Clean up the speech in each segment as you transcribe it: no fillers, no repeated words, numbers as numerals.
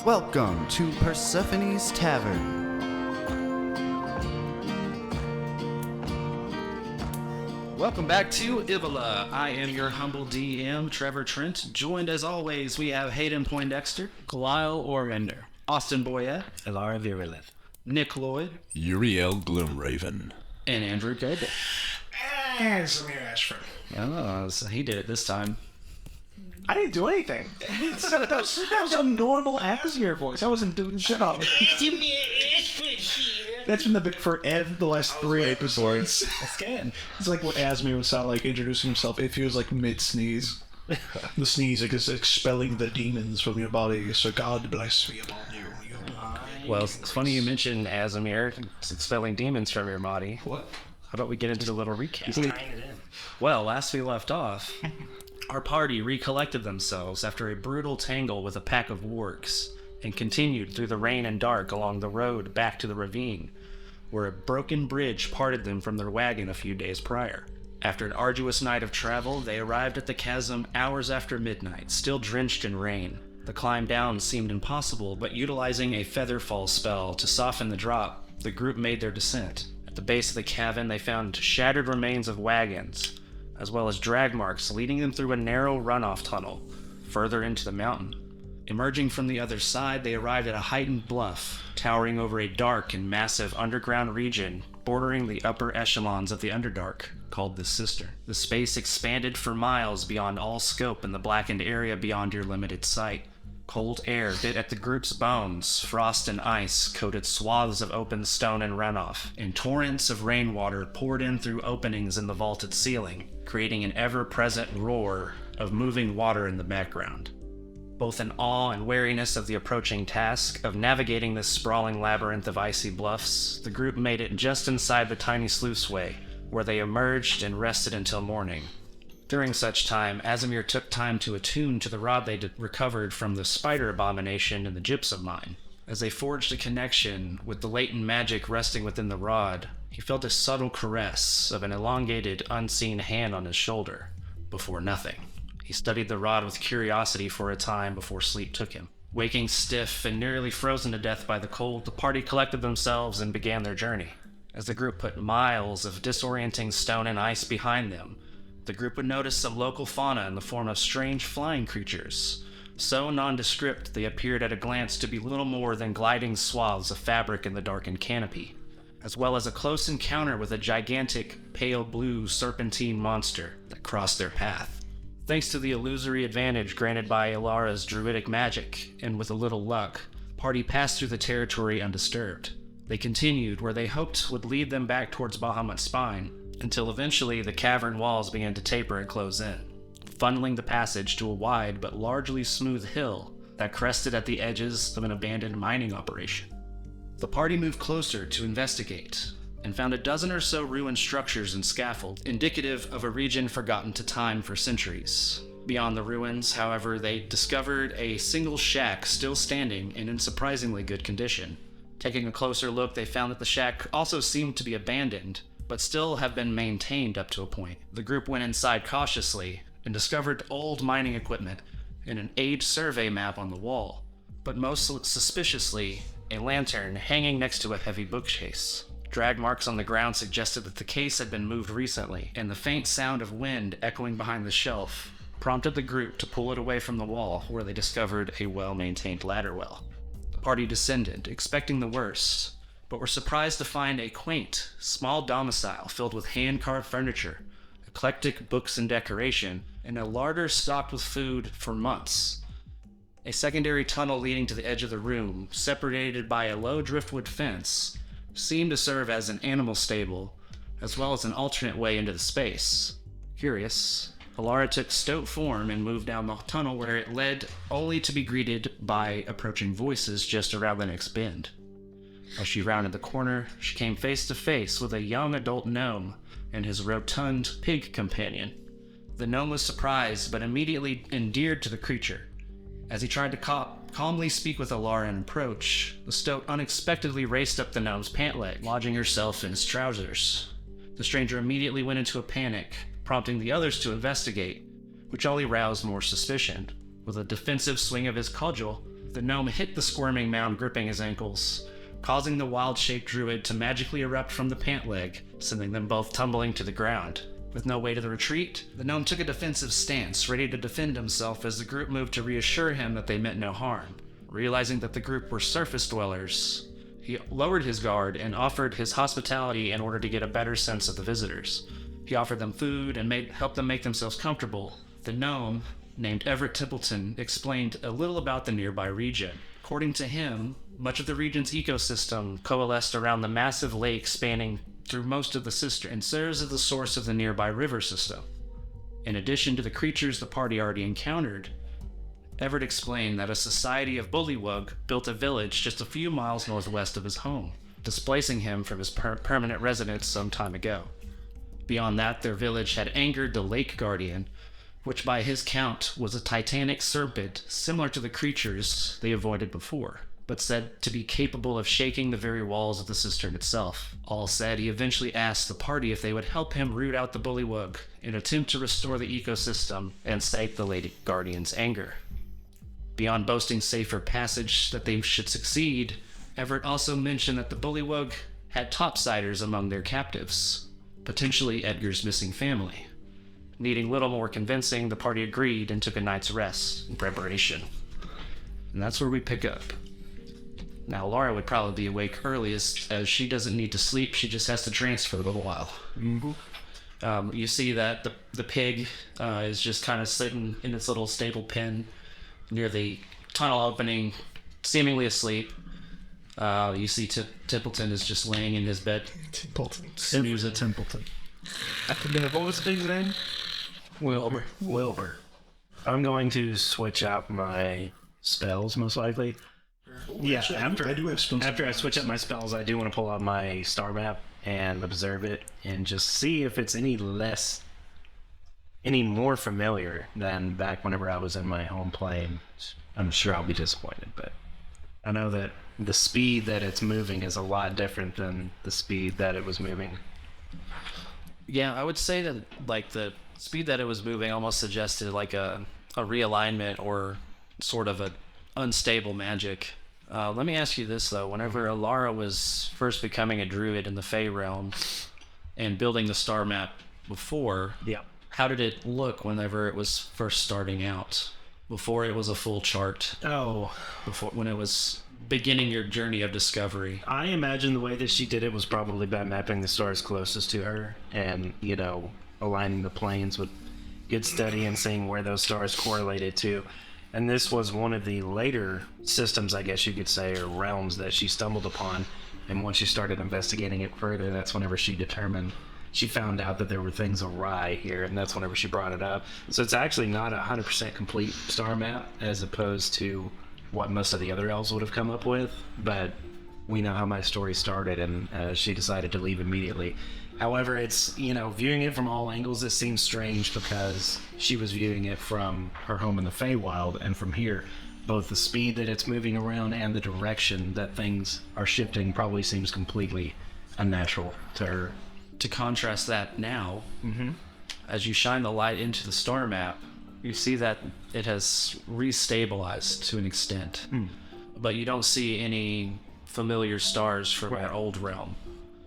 Welcome to Persephone's Tavern. Welcome back to Ibola. I am your humble DM, Trevor Trent. Joined as always, we have Hayden Poindexter, Galil Oremender, Austin Boyette, Elara Viraleth, Nick Lloyd, Yuriael Gloomraven, and Andrew Gable. Asimir Ashford. Oh, so he did it this time. I didn't do anything. that was a normal Asimir voice. I wasn't doing shit on it. That's been the bit for the last 3 episodes. That's good. It's like what Asimir would sound like introducing himself if he was like mid-sneeze. The sneeze is expelling the demons from your body, so God bless me upon you. Well, it's funny you mentioned Asimir expelling demons from your body. What? How about we get into the little recap? Well, last we left off, our party recollected themselves after a brutal tangle with a pack of wargs and continued through the rain and dark along the road back to the ravine, where a broken bridge parted them from their wagon a few days prior. After an arduous night of travel, they arrived at the chasm hours after midnight, still drenched in rain. The climb down seemed impossible, but utilizing a featherfall spell to soften the drop, the group made their descent. At the base of the cavern, they found shattered remains of wagons, as well as drag marks leading them through a narrow runoff tunnel further into the mountain. Emerging from the other side, they arrived at a heightened bluff, towering over a dark and massive underground region bordering the upper echelons of the Underdark, called the Sister. The space expanded for miles beyond all scope in the blackened area beyond your limited sight. Cold air bit at the group's bones, frost and ice coated swaths of open stone and runoff, and torrents of rainwater poured in through openings in the vaulted ceiling, creating an ever-present roar of moving water in the background. Both in awe and wariness of the approaching task of navigating this sprawling labyrinth of icy bluffs, the group made it just inside the tiny sluiceway, where they emerged and rested until morning. During such time, Asimir took time to attune to the rod they recovered from the spider abomination in the gypsum mine. As they forged a connection with the latent magic resting within the rod, he felt a subtle caress of an elongated, unseen hand on his shoulder. Before nothing. He studied the rod with curiosity for a time before sleep took him. Waking stiff and nearly frozen to death by the cold, the party collected themselves and began their journey. As the group put miles of disorienting stone and ice behind them, the group would notice some local fauna in the form of strange flying creatures. So nondescript, they appeared at a glance to be little more than gliding swaths of fabric in the darkened canopy, as well as a close encounter with a gigantic, pale blue serpentine monster that crossed their path. Thanks to the illusory advantage granted by Elara's druidic magic, and with a little luck, the party passed through the territory undisturbed. They continued where they hoped would lead them back towards Bahamut's spine, until eventually the cavern walls began to taper and close in, funneling the passage to a wide but largely smooth hill that crested at the edges of an abandoned mining operation. The party moved closer to investigate, and found a dozen or so ruined structures and scaffold, indicative of a region forgotten to time for centuries. Beyond the ruins, however, they discovered a single shack still standing and in surprisingly good condition. Taking a closer look, they found that the shack also seemed to be abandoned, but still have been maintained up to a point. The group went inside cautiously and discovered old mining equipment and an age survey map on the wall, but most suspiciously, a lantern hanging next to a heavy bookcase. Drag marks on the ground suggested that the case had been moved recently, and the faint sound of wind echoing behind the shelf prompted the group to pull it away from the wall, where they discovered a well-maintained ladder well. The party descended, expecting the worst, but were surprised to find a quaint, small domicile filled with hand-carved furniture, eclectic books and decoration, and a larder stocked with food for months. A secondary tunnel leading to the edge of the room, separated by a low driftwood fence, seemed to serve as an animal stable, as well as an alternate way into the space. Curious, Elara took stoat form and moved down the tunnel where it led, only to be greeted by approaching voices just around the next bend. As she rounded the corner, she came face to face with a young adult gnome and his rotund pig companion. The gnome was surprised, but immediately endeared to the creature. As he tried to calmly speak with Elara and approach, the stoat unexpectedly raced up the gnome's pant leg, lodging herself in his trousers. The stranger immediately went into a panic, prompting the others to investigate, which only roused more suspicion. With a defensive swing of his cudgel, The gnome hit the squirming mound gripping his ankles, causing the wild-shaped druid to magically erupt from the pant leg, sending them both tumbling to the ground. With no way to retreat, the gnome took a defensive stance, ready to defend himself as the group moved to reassure him that they meant no harm. Realizing that the group were surface dwellers, he lowered his guard and offered his hospitality in order to get a better sense of the visitors. He offered them food and helped them make themselves comfortable. The gnome, named Everett Templeton, explained a little about the nearby region. According to him, much of the region's ecosystem coalesced around the massive lake spanning through most of the cistern and serves as the source of the nearby river system. In addition to the creatures the party already encountered, Everett explained that a society of bullywug built a village just a few miles northwest of his home, displacing him from his permanent residence some time ago. Beyond that, their village had angered the Lake Guardian, which by his count was a titanic serpent similar to the creatures they avoided before, but said to be capable of shaking the very walls of the cistern itself. All said, he eventually asked the party if they would help him root out the bullywug in an attempt to restore the ecosystem and stake the Lady Guardian's anger. Beyond boasting safer passage that they should succeed, Everett also mentioned that the bullywug had topsiders among their captives, potentially Edgar's missing family. Needing little more convincing, the party agreed and took a night's rest in preparation. And that's where we pick up. Now, Laura would probably be awake early as she doesn't need to sleep, she just has to transfer a little while. Mm-hmm. You see that the pig is just kind of sitting in its little stable pen near the tunnel opening, seemingly asleep. You see Templeton is just laying in his bed. Templeton. Snooze Templeton. What was the pig's name? Wilbur. I'm going to switch out my spells, most likely. Yeah, I do have spells. After I switch up my spells, I do want to pull out my star map and observe it and just see if it's any more familiar than back whenever I was in my home plane. I'm sure I'll be disappointed, but I know that the speed that it's moving is a lot different than the speed that it was moving. Yeah, I would say that like the speed that it was moving almost suggested like a realignment or sort of an unstable magic. Let me ask you this though: whenever Elara was first becoming a druid in the Fey realm and building the star map before, Yeah. how did it look whenever it was first starting out? Before it was a full chart, before when it was beginning your journey of discovery. I imagine the way that she did it was probably by mapping the stars closest to her and, aligning the planes with good study and seeing where those stars correlated to. And this was one of the later systems, I guess you could say, or realms that she stumbled upon. And once she started investigating it further, that's whenever she found out that there were things awry here, and that's whenever she brought it up. So it's actually not a 100% complete star map, as opposed to what most of the other elves would have come up with, but we know how my story started, and she decided to leave immediately. However, it's, viewing it from all angles, it seems strange because she was viewing it from her home in the Feywild, and from here, both the speed that it's moving around and the direction that things are shifting probably seems completely unnatural to her. To contrast that now, as you shine the light into the star map, you see that it has restabilized to an extent, but you don't see any familiar stars from our old realm.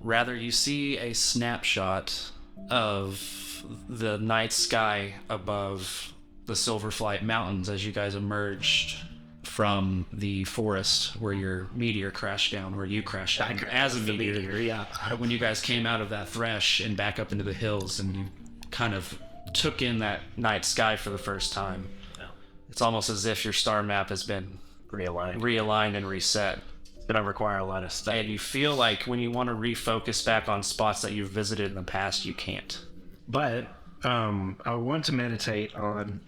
Rather, you see a snapshot of the night sky above the Silverflight Mountains as you guys emerged from the forest where your meteor crashed down, where you crashed down as a meteor. Yeah. When you guys came out of that thresh and back up into the hills, and you kind of took in that night sky for the first time. Yeah. It's almost as if your star map has been realigned and reset. It's going to require a lot of study. And you feel like when you want to refocus back on spots that you've visited in the past, you can't. But I want to meditate on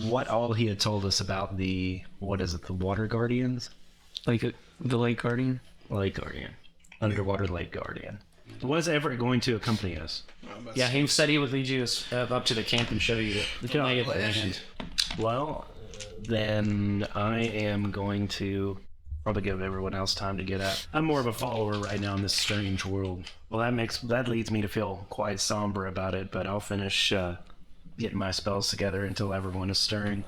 what all he had told us about the water guardians? Like the Lake Guardian? Lake Guardian. Underwater Lake Guardian. Was Everett going to accompany us? Yeah, he said he would lead you up to the camp and show you the lay of the land. Well, then I am going to probably give everyone else time to get out. I'm more of a follower right now in this strange world. Well, that leads me to feel quite somber about it, but I'll finish getting my spells together until everyone is stirring.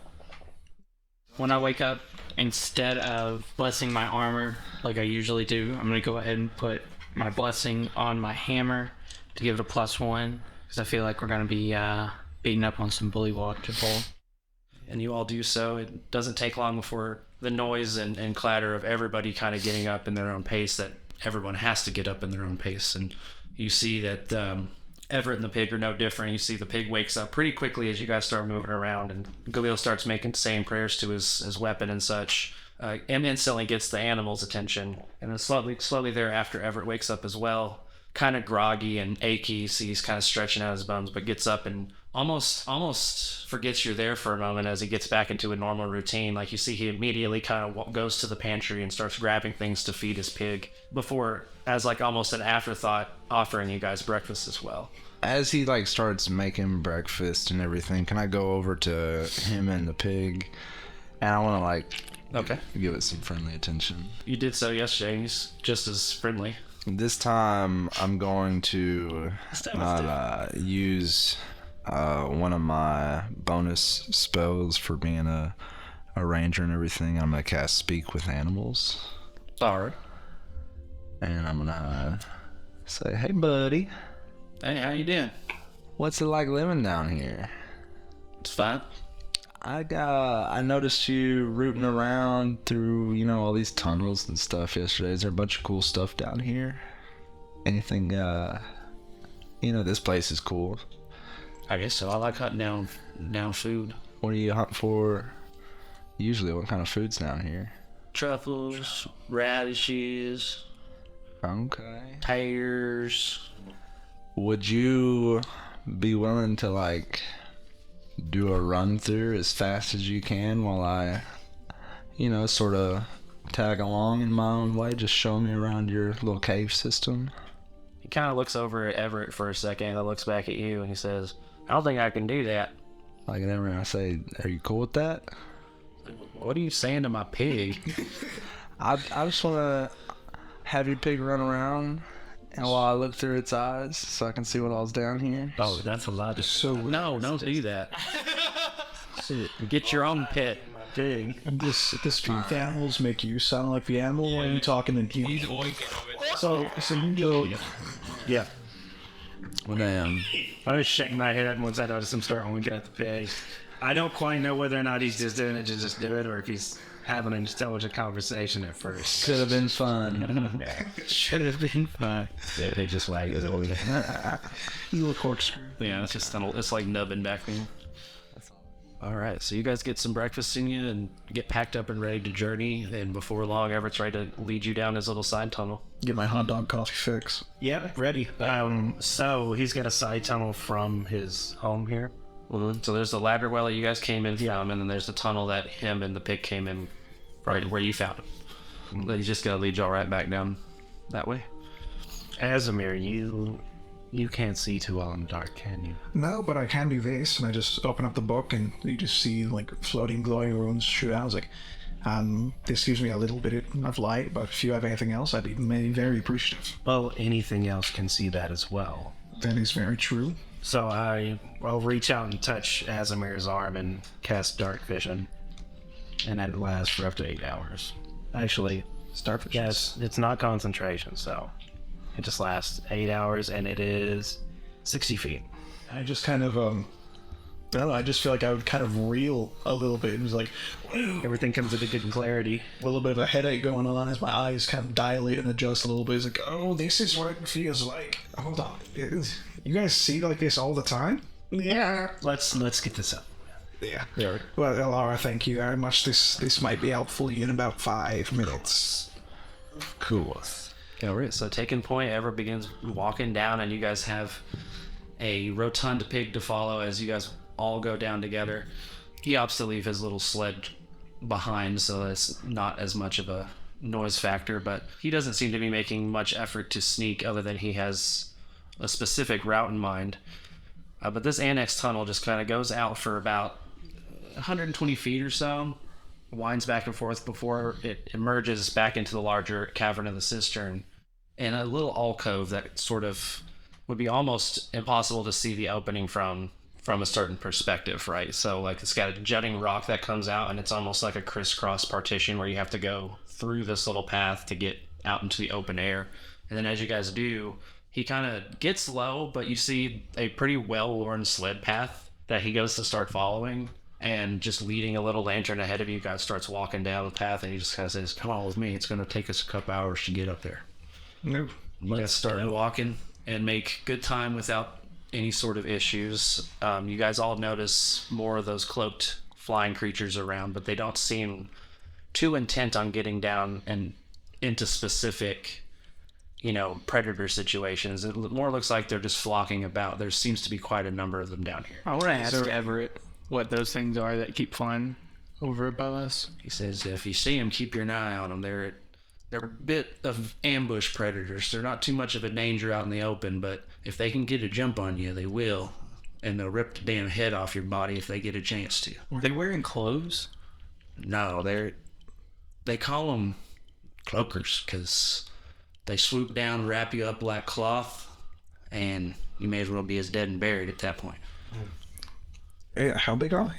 When I wake up, instead of blessing my armor like I usually do, I'm going to go ahead and put my blessing on my hammer to give it a +1, because I feel like we're going to be beating up on some bullywug to pull. And you all do so. It doesn't take long before the noise and clatter of everybody kind of getting up in their own pace, that everyone has to get up in their own pace. And you see that Everett and the pig are no different. You see the pig wakes up pretty quickly as you guys start moving around, and Galil starts saying prayers to his weapon and such. And instantly gets the animal's attention. And then slowly thereafter, Everett wakes up as well, kind of groggy and achy. So he's kind of stretching out his bones, but gets up and almost forgets you're there for a moment as he gets back into a normal routine. Like, you see he immediately kind of goes to the pantry and starts grabbing things to feed his pig before, as like almost an afterthought, offering you guys breakfast as well. As he like starts making breakfast and everything, can I go over to him and the pig, and I want to like give it some friendly attention? You did so yesterday, and he's just as friendly. This time I'm going to use one of my bonus spells for being a ranger and everything. I'm gonna cast Speak with Animals. Alright. And I'm gonna say, "Hey buddy, Hey, how you doing? what's it like living down here? It's fine. I noticed you rooting around through, all these tunnels and stuff yesterday. Is there a bunch of cool stuff down here? Anything, this place is cool. I guess so. I like hunting down food. What do you hunt for usually? What kind of food's down here? Truffles, radishes, Okay. pears. Would you be willing to, like, do a run through as fast as you can while I, sort of tag along in my own way? Just show me around your little cave system. He kind of looks over at Everett for a second, and looks back at you, and he says, I don't think I can do that. Like, and then I say, "Are you cool with that?" What are you saying to my pig? I just want to have your pig run around, and while I look through its eyes so I can see what all's down here. Oh, that's a lot. No, don't do that. Get your own pet. Dang. This feed animals make you sound like the animal when you talking in human. So you go. Yeah. Well, damn. I was shaking my head once I noticed him start winking at the pig. I don't quite know whether or not he's just doing it to just do it, or if he's having an intelligent conversation at first. Could have been fun. Should have been fun. They just wag his old. You look corkscrew. Yeah, it's like nubbing back then. Alright, so you guys get some breakfast in you and get packed up and ready to journey, and before long Everett's ready to lead you down his little side tunnel. Get my hot dog coffee fix. Yep, ready. So he's got a side tunnel from his home here. So there's the ladder well that you guys came in from, and then there's the tunnel that him and the pig came in right where you found him. He's just gonna lead y'all right back down that way. Asimir, you can't see too well in the dark, can you? No, but I can do this, and I just open up the book, and you just see like floating glowing runes shoot out. I was like, this gives me a little bit of light, but if you have anything else, I'd be very appreciative. Well, anything else can see that as well. That is very true. So I'll reach out and touch Asimir's arm and cast Dark Vision, and that lasts for up to 8 hours. Actually, Starfish. yes, it's not concentration, so it just lasts 8 hours, and it is 60 feet. I just kind of I don't know, I just feel like I would kind of reel a little bit. It was like Everything comes into good clarity. a little bit of a headache going on as my eyes kind of dilate and adjust a little bit. It's like, oh, this is what it feels like. Hold on. You guys see like this all the time? Yeah. Let's get this up. Yeah. Well, Elara, thank you very much. This might be helpful in about 5 minutes. Cool. Alright, so taking point, Everett begins walking down, and you guys have a rotund pig to follow as you guys all go down together. He opts to leave his little sled behind, so that's not as much of a noise factor, but he doesn't seem to be making much effort to sneak other than he has a specific route in mind. But this annex tunnel just kind of goes out for about 120 feet or so, winds back and forth before it emerges back into the larger cavern of the cistern, and a little alcove that sort of would be almost impossible to see the opening from from a certain perspective, right? So like it's got a jutting rock that comes out, and it's almost like a crisscross partition where you have to go through this little path to get out into the open air. And then as you guys do, he kind of gets low, but you see a pretty well-worn sled path that he goes to start following, and just leading a little lantern ahead of you guys starts walking down the path, and he just kind of says, "Come on with me. It's going to take us a couple hours to get up there." No. Let's start walking and make good time without any sort of issues. You guys all notice more of those cloaked flying creatures around, but they don't seem too intent on getting down and into specific, predator situations. It more looks like they're just flocking about. There seems to be quite a number of them down here. I want to ask Everett what those things are that keep flying over above us. He says, if you see them, keep your eye on them. They're a bit of ambush predators. They're not too much of a danger out in the open, but if they can get a jump on you, they will. And they'll rip the damn head off your body if they get a chance to. Are they wearing clothes? No, they call them cloakers because they swoop down, wrap you up like cloth, and you may as well be as dead and buried at that point. Hey, how big are they?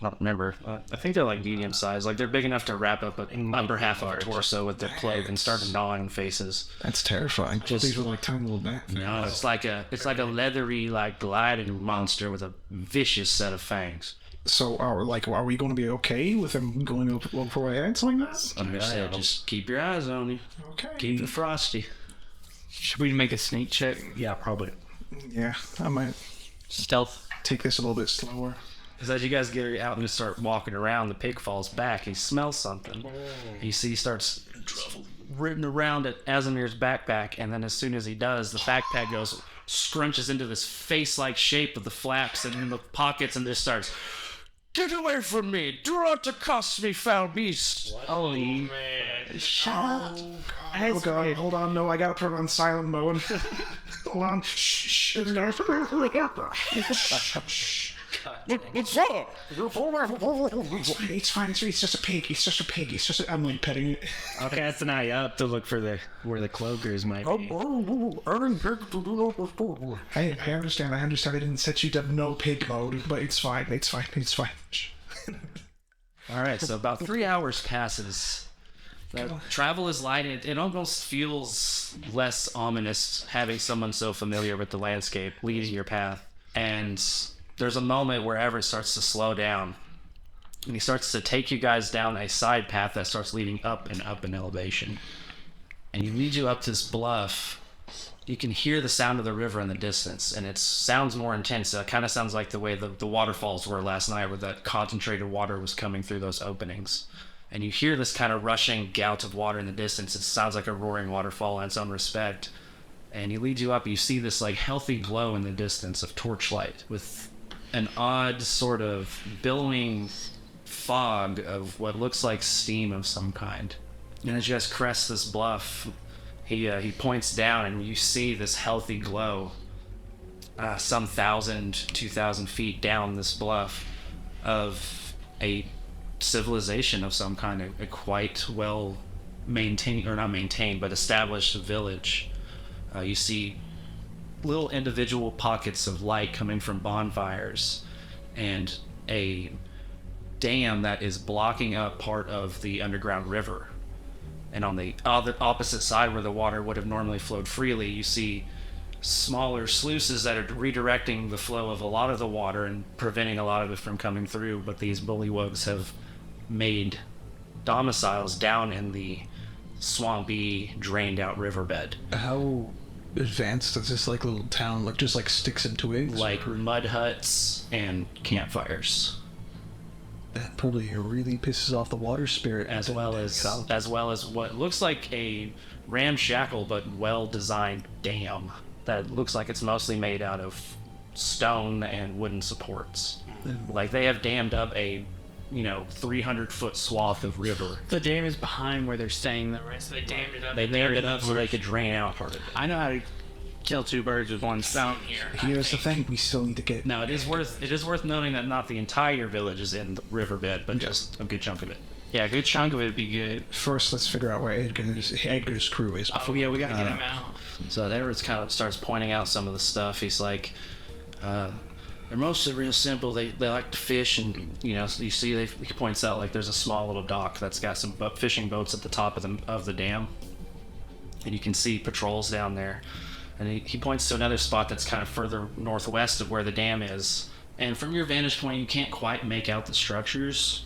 I don't remember. I think they're like medium sized. Like they're big enough to wrap up an upper half of a torso with their cloak and start gnawing faces. That's terrifying. These are like tiny little bats. No, it's like a leathery, like gliding monster with a vicious set of fangs. So, are we going to be okay with them going up for heads like that? Understood. Just keep your eyes on you. Okay. Keep it frosty. Should we make a sneak check? Yeah, probably. Yeah, I might Stealth. take this a little bit slower. Because as you guys get out and start walking around, the pig falls back. He smells something. You see he starts rooting around at Asimir's backpack, and then as soon as he does, the backpack scrunches into this face-like shape of the flaps and in the pockets, and just starts, "Get away from me! Do not accost me, foul beast!" Oh, man. Shut up. Oh god, hold on, no, I gotta put it on silent mode. Hold on. Shh. It's fine, it's just a pig. I'm like petting it. I'll cast an eye up to look for where the cloakers might be. I understand. I didn't set you to no pig mode, but it's fine. All right, so about 3 hours passes. The travel is light. It almost feels less ominous having someone so familiar with the landscape leading your path. And there's a moment where Everett starts to slow down. And he starts to take you guys down a side path that starts leading up and up in elevation. And he leads you up this bluff. You can hear the sound of the river in the distance, and it sounds more intense. It kind of sounds like the way the waterfalls were last night, where that concentrated water was coming through those openings. And you hear this kind of rushing gout of water in the distance. It sounds like a roaring waterfall in its own respect. And he leads you up. You see this like healthy glow in the distance of torchlight with an odd sort of billowing fog of what looks like steam of some kind. And as you guys crest this bluff, he points down, and you see this healthy glow some 1,000, 2,000 feet down this bluff of a civilization of some kind, a quite well maintained, or not maintained, but established village. You see little individual pockets of light coming from bonfires, and a dam that is blocking up part of the underground river. And on the opposite side, where the water would have normally flowed freely, you see smaller sluices that are redirecting the flow of a lot of the water and preventing a lot of it from coming through. But these bullywugs have made domiciles down in the swampy, drained out riverbed. How advanced does this like little town look? Just like sticks and twigs? Like mud huts and campfires. That probably really pisses off the water spirit. As well as what looks like a ramshackle but well-designed dam that looks like it's mostly made out of stone and wooden supports. Like they have dammed up a 300-foot swath of river. The dam is behind where they're staying. The rest they dammed it up. They dammed it up so they could drain out part of it. I know how to kill two birds with one stone here. Here's the thing, we still need to get... Now, it is worth noting that not the entire village is in the riverbed, but just a good chunk of it. Yeah, a good chunk of it would be good. First, let's figure out where Edgar's crew is. Oh yeah, we gotta get him out. So Edwards kind of starts pointing out some of the stuff. He's like, They're mostly real simple. They like to fish, and so you see he points out like there's a small little dock that's got some fishing boats at the top of the dam, and you can see patrols down there. And he points to another spot that's kind of further northwest of where the dam is. And from your vantage point, you can't quite make out the structures,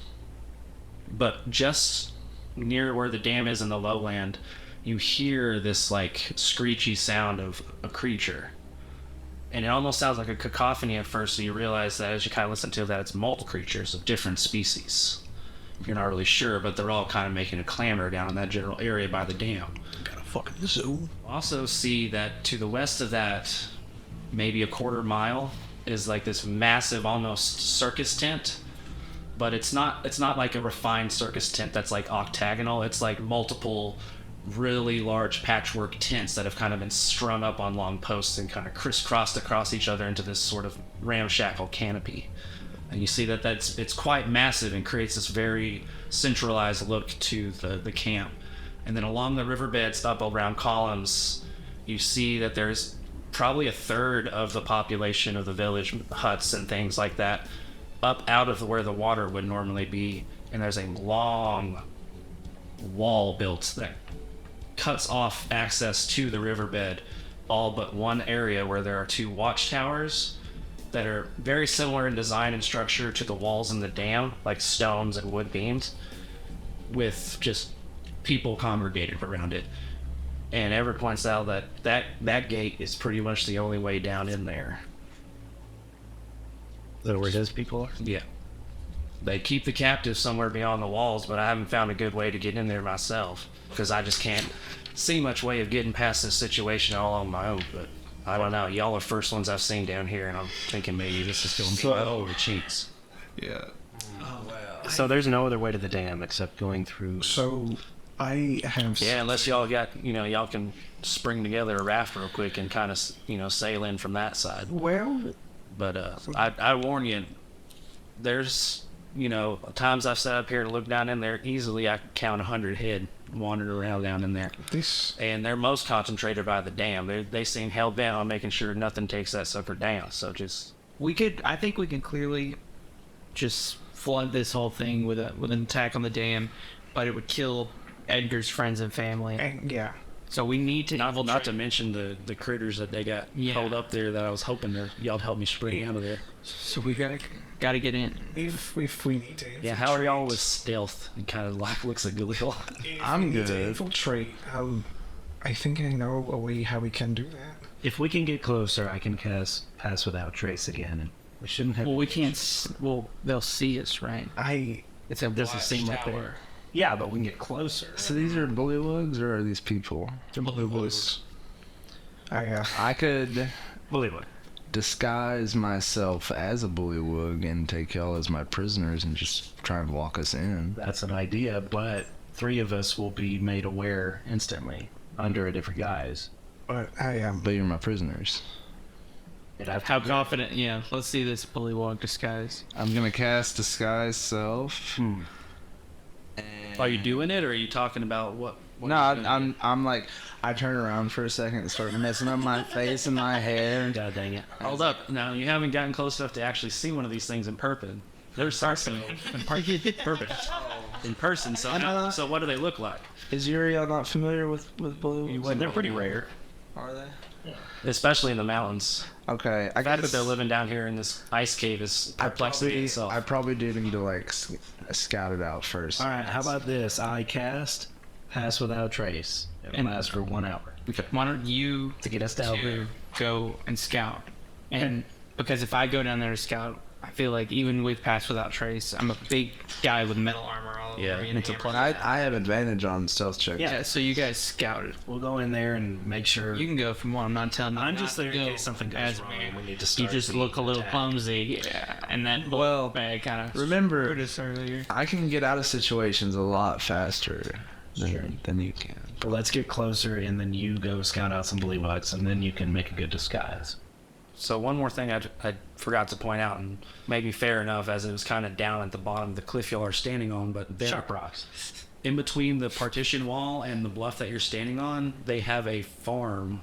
but just near where the dam is in the lowland, you hear this like screechy sound of a creature. And it almost sounds like a cacophony at first, so you realize that as you kind of listen to that, it's multiple creatures of different species. You're not really sure, but they're all kind of making a clamor down in that general area by the dam. Got a fucking zoo. Also see that to the west of that, maybe a quarter mile, is like this massive, almost circus tent. But it's not like a refined circus tent that's like octagonal. It's like multiple really large patchwork tents that have kind of been strung up on long posts and kind of crisscrossed across each other into this sort of ramshackle canopy. And you see that it's quite massive and creates this very centralized look to the camp. And then along the riverbeds up around columns, you see that there's probably a third of the population of the village, huts and things like that, up out of where the water would normally be. And there's a long wall built that cuts off access to the riverbed, all but one area where there are two watchtowers that are very similar in design and structure to the walls in the dam, like stones and wood beams, with just people congregated around it. And Everett points out that gate is pretty much the only way down in there. Is that where his people are? Yeah. They keep the captives somewhere beyond the walls, but I haven't found a good way to get in there myself, because I just can't see much way of getting past this situation all on my own. But I don't know. Y'all are first ones I've seen down here, and I'm thinking maybe this is going to be over cheeks. Yeah. So there's no other way to the dam except going through. So I have. Yeah, unless y'all got, y'all can spring together a raft real quick and kind of, sail in from that side. Well. But I warn you, there's, times I've sat up here to look down in there, easily I can count 100 head wandering around down in there. And they're most concentrated by the dam. They seem hell-bent on making sure nothing takes that sucker down. So just... I think we can clearly just flood this whole thing with an attack on the dam, but it would kill Edgar's friends and family. Yeah. So we need to not to mention the critters that they got held up there that I was hoping y'all'd help me spring out of there. So we gotta get in. If we need to. Yeah, how are y'all with stealth? And kind of like looks at Galil. I'm good. To infiltrate. I think I know a way how we can do that. If we can get closer, I can cast Pass Without Trace again, and we shouldn't have. Well, we can't. Well, they'll see us, right? It's a doesn't seem like they. Yeah, but we can get closer. So these are bullywugs, or are these people? They're bullywugs. I could Bullywug. disguise myself as a bullywug and take y'all as my prisoners and just try and walk us in. That's an idea, but 3 of us will be made aware instantly under a different guise. But I am. But you're my prisoners. How confident? Yeah, let's see this bullywug disguise. I'm gonna cast disguise self. Are you doing it, or are you talking about what No, I'm like, I turn around for a second and start messing up my face and my hair. God dang it. Hold up. Now, you haven't gotten close enough to actually see one of these things in person. There's Sarso in person. So what do they look like? Is Yuriael not familiar with bullywugs? They're pretty rare. Are they? Especially in the mountains. Okay, The fact that they're living down here in this ice cave is perplexing. I probably do need to like scout it out first. All right, how about this? I cast Pass Without Trace. It lasts for 1 hour. Okay. Why don't you To get us down. go and scout? And because if I go down there to scout, I feel like even with Pass Without Trace, I'm a big guy with metal armor all over me. and it's a hammer. I have advantage on stealth checks. Yeah, so you guys scouted. We'll go in there and make sure. You can go from one. I'm not telling you. I'm not just there to in go case something goes as wrong me. and we need to You start just the look a little attack. clumsy. Yeah, and that bag kind of Remember, screwed us earlier. I can get out of situations a lot faster than you can. But let's get closer, and then you go scout out some bullywugs, and then you can make a good disguise. So one more thing I forgot to point out, and maybe fair enough, as it was kind of down at the bottom of the cliff y'all are standing on, but there, Sharp rocks. in between the partition wall and the bluff that you're standing on, they have a farm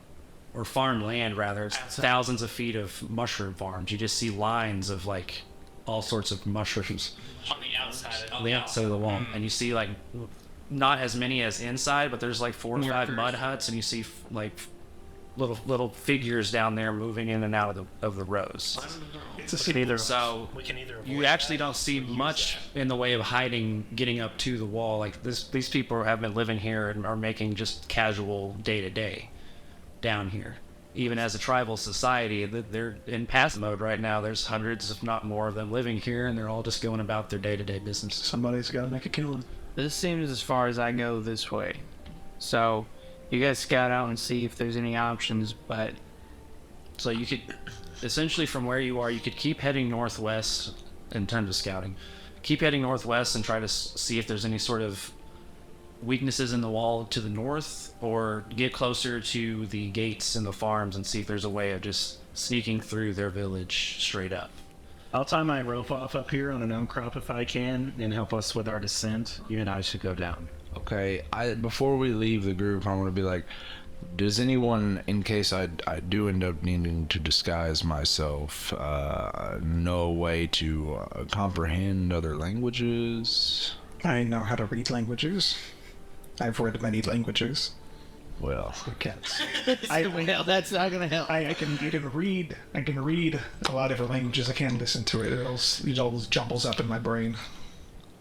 or farmland rather. It's thousands of feet of mushroom farms. You just see lines of like all sorts of mushrooms On the outside. on the outside of the wall, and you see like not as many as inside, but there's like 4 or 5 mud huts, and you see like little figures down there moving in and out of the rows. It's a city. So We can either you actually don't see much in the way of hiding, getting up to the wall. Like these people have been living here and are making just casual day to day down here. Even as a tribal society, they're in passive mode right now. There's hundreds, if not more, of them living here, and they're all just going about their day to day business. Somebody's got to make a killing. This seems as far as I go this way. So, you guys scout out and see if there's any options, but... So you could, essentially from where you are, you could keep heading northwest in terms of scouting. Keep heading northwest and try to see if there's any sort of weaknesses in the wall to the north, or get closer to the gates and the farms and see if there's a way of just sneaking through their village straight up. I'll tie my rope off up here on an outcrop if I can and help us with our descent. You and I should go down. Okay, before we leave the group, I want to be like, does anyone, in case I do end up needing to disguise myself, know a way to comprehend other languages? I know how to read languages. I've read many languages. Well, Cats. Well, that's not gonna help. I can read. I can read a lot of different languages. I can't listen to it. It all jumbles up in my brain.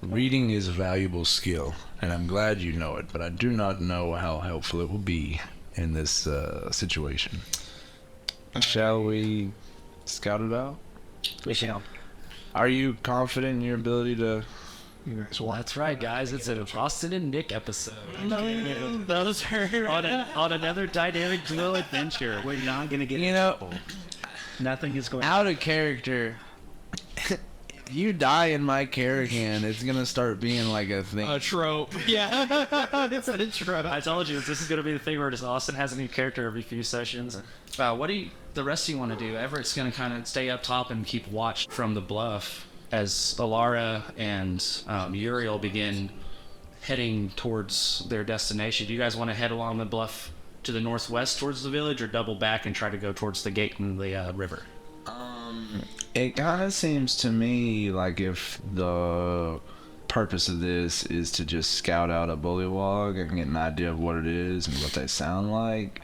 reading is a valuable skill, and I'm glad you know it, but I do not know how helpful it will be in this situation. Shall we scout it out? We shall. Are you confident in your ability to... You guys want? That's right, guys. It's an Austin and Nick episode. Those are on another dynamic duo adventure. We're not going to get... You know, Nothing is going... out of character... If you die in my caravan, it's gonna start being like a thing. a trope. Yeah, it's a trope. I told you this is gonna be the thing where just Austin has a new character every few sessions. What do the rest of you want to do? Everett's gonna kind of stay up top and keep watch from the bluff as Elara and Yuriael begin heading towards their destination. Do you guys want to head along the bluff to the northwest towards the village, or double back and try to go towards the gate and the river? It kind of seems to me like if the purpose of this is to just scout out a bullywug and get an idea of what it is and what they sound like,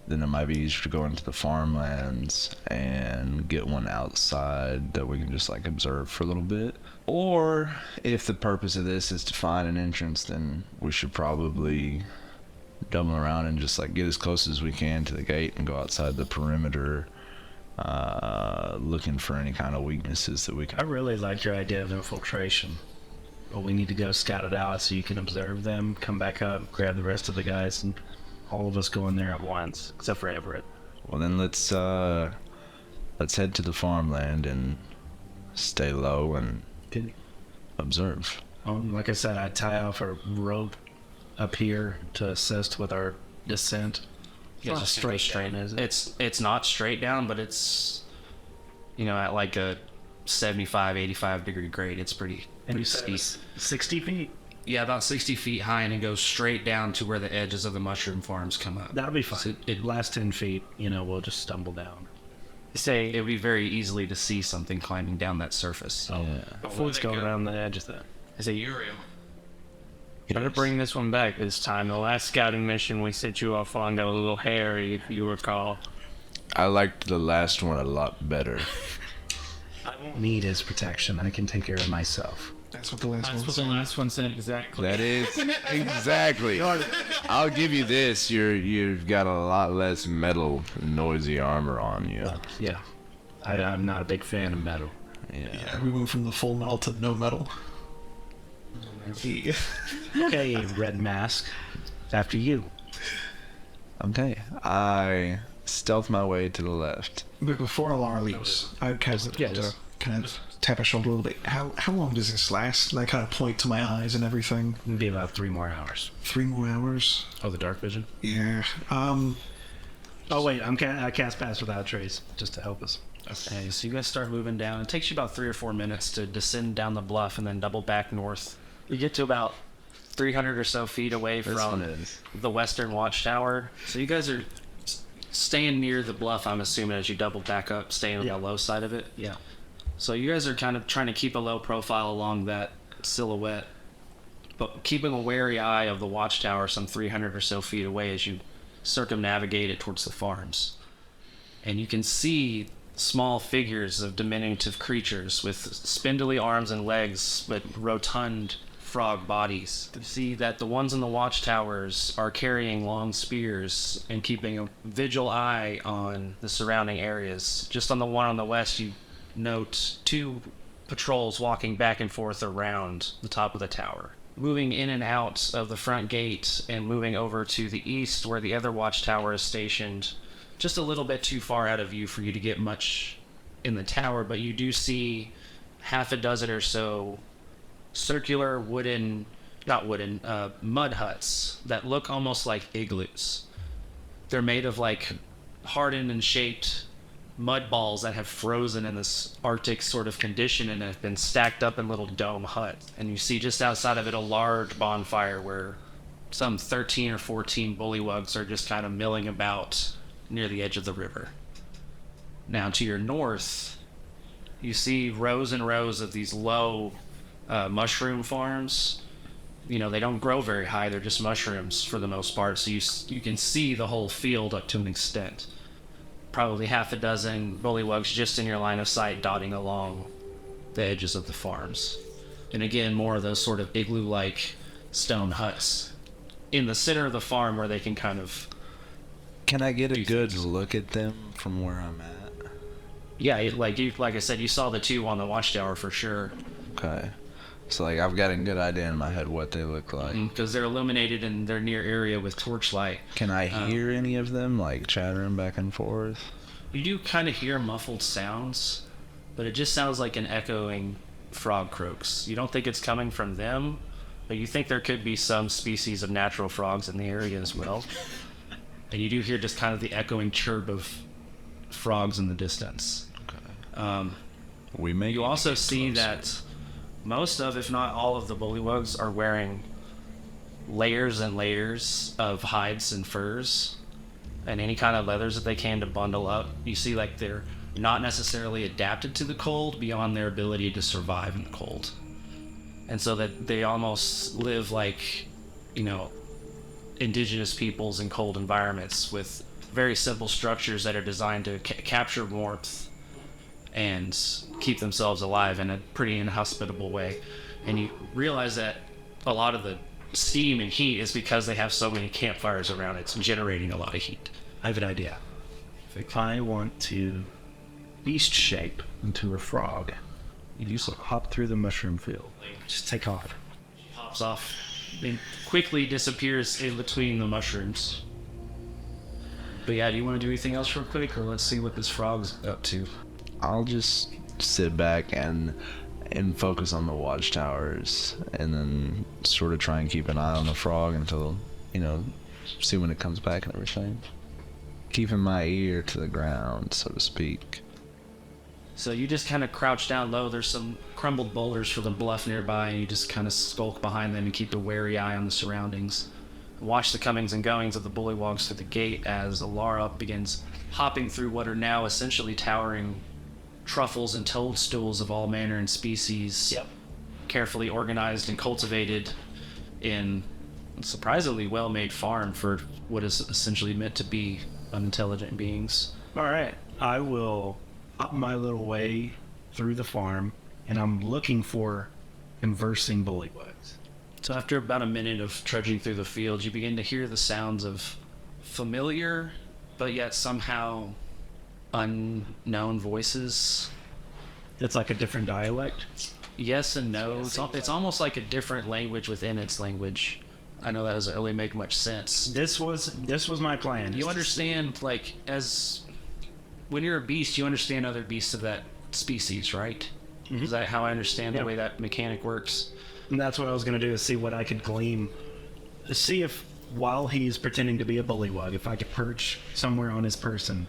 then it might be easier to go into the farmlands and get one outside that we can just like observe for a little bit. Or if the purpose of this is to find an entrance, then we should probably double around and just like get as close as we can to the gate and go outside the perimeter, looking for any kind of weaknesses that we I can. really like your idea of infiltration. But we need to go scout it out so you can observe them, come back up, grab the rest of the guys, and all of us go in there at once, except for Everett. Well, then let's head to the farmland and stay low and observe. Like I said, I tie off a rope up here to assist with our descent. Yeah, It's a straight strain, is it? It's not straight down, but it's, at like a 75, 85 degree grade. It's pretty You said it steep. was 60 feet? Yeah, about 60 feet high, and it goes straight down to where the edges of the mushroom farms come up. That'll be fine. So it Last 10 feet, we'll just stumble down. Say would be very easily to see something climbing down that surface. Let's go around the edge of that. I say Uriel. Try to bring this one back this time. The last scouting mission we set you off on got a little hairy, if you recall. I liked the last one a lot better. I won't need his protection. I can take care of myself. That's what the last That's one what the last one said exactly. That is exactly. I'll give you this. You've got a lot less metal, noisy armor on you. Yeah. I'm not a big fan of metal. Yeah, we moved from the full metal to no metal. Okay, red mask. It's after you. Okay, I stealth my way to the left. But before Elara leaves, I kind of tap her shoulder a little bit. How long does this last? And I kind of point to my eyes and everything. It'll be about 3 more hours. 3 more hours? Oh, the dark vision? Yeah. Oh wait, I cast Pass Without Trace just to help us. Okay, so you guys start moving down. It takes you about 3 or 4 minutes to descend down the bluff and then double back north. You get to about 300 or so feet away This from one is. the western watchtower. So you guys are staying near the bluff, I'm assuming, as you double back up, staying on the low side of it. Yeah. So you guys are kind of trying to keep a low profile along that silhouette, but keeping a wary eye of the watchtower some 300 or so feet away as you circumnavigate it towards the farms. And you can see small figures of diminutive creatures with spindly arms and legs, but rotund frog bodies. You see that the ones in the watchtowers are carrying long spears and keeping a vigil eye on the surrounding areas. Just on the one on the west, you note 2 patrols walking back and forth around the top of the tower, moving in and out of the front gate and moving over to the east where the other watchtower is stationed, just a little bit too far out of view for you to get much in the tower. But you do see half a dozen or so circular mud huts that look almost like igloos. They're made of like hardened and shaped mud balls that have frozen in this Arctic sort of condition and have been stacked up in little dome huts. And you see just outside of it a large bonfire where some 13 or 14 bullywugs are just kind of milling about near the edge of the river. Now to your north, you see rows and rows of these low mushroom farms. You know, they don't grow very high, they're just mushrooms for the most part, so you can see the whole field up to an extent. Probably half a dozen bullywugs just in your line of sight dotting along the edges of the farms. And again, more of those sort of igloo-like stone huts in the center of the farm where they can kind of... Can I get a good look at them from where I'm at? Yeah, like I said, you saw the 2 on the watchtower for sure. Okay. So, like, I've got a good idea in my head what they look like. Because they're illuminated in their near area with torchlight. Can I hear any of them, like, chattering back and forth? You do kind of hear muffled sounds, but it just sounds like an echoing frog croaks. You don't think it's coming from them, but you think there could be some species of natural frogs in the area as well. And you do hear just kind of the echoing chirp of frogs in the distance. Okay. You also see that most of, if not all of the bullywugs are wearing layers and layers of hides and furs and any kind of leathers that they can to bundle up. You see like they're not necessarily adapted to the cold beyond their ability to survive in the cold. And so that they almost live like, you know, indigenous peoples in cold environments with very simple structures that are designed to capture warmth and keep themselves alive in a pretty inhospitable way. And you realize that a lot of the steam and heat is because they have so many campfires around. It's generating a lot of heat. I have an idea. If I want to beast shape into a frog, you just hop through the mushroom field. Just take off. Pops off and quickly disappears in between the mushrooms. But yeah, do you want to do anything else real quick, or let's see what this frog's up to? I'll just sit back and focus on the watchtowers, and then sort of try and keep an eye on the frog until, you know, see when it comes back and everything. Keeping my ear to the ground, so to speak. So you just kind of crouch down low. There's some crumbled boulders for the bluff nearby, and you just kind of skulk behind them and keep a wary eye on the surroundings. Watch the comings and goings of the bullywugs through the gate as Elara begins hopping through what are now essentially towering truffles and toadstools of all manner and species, carefully organized and cultivated in a surprisingly well-made farm for what is essentially meant to be unintelligent beings. All right, I will up my little way through the farm, and I'm looking for conversing bullywugs. So after about a minute of trudging through the fields, you begin to hear the sounds of familiar, but yet somehow unknown voices. It's like a different dialect? Yes and no. It's almost like a different language within its language. I know that doesn't really make much sense. This was my plan. You understand, like, as when you're a beast, you understand other beasts of that species, right? Mm-hmm. Is that how I understand the way that mechanic works? And that's what I was going to do, is see what I could glean. See if, while he's pretending to be a bullywug, if I could perch somewhere on his person,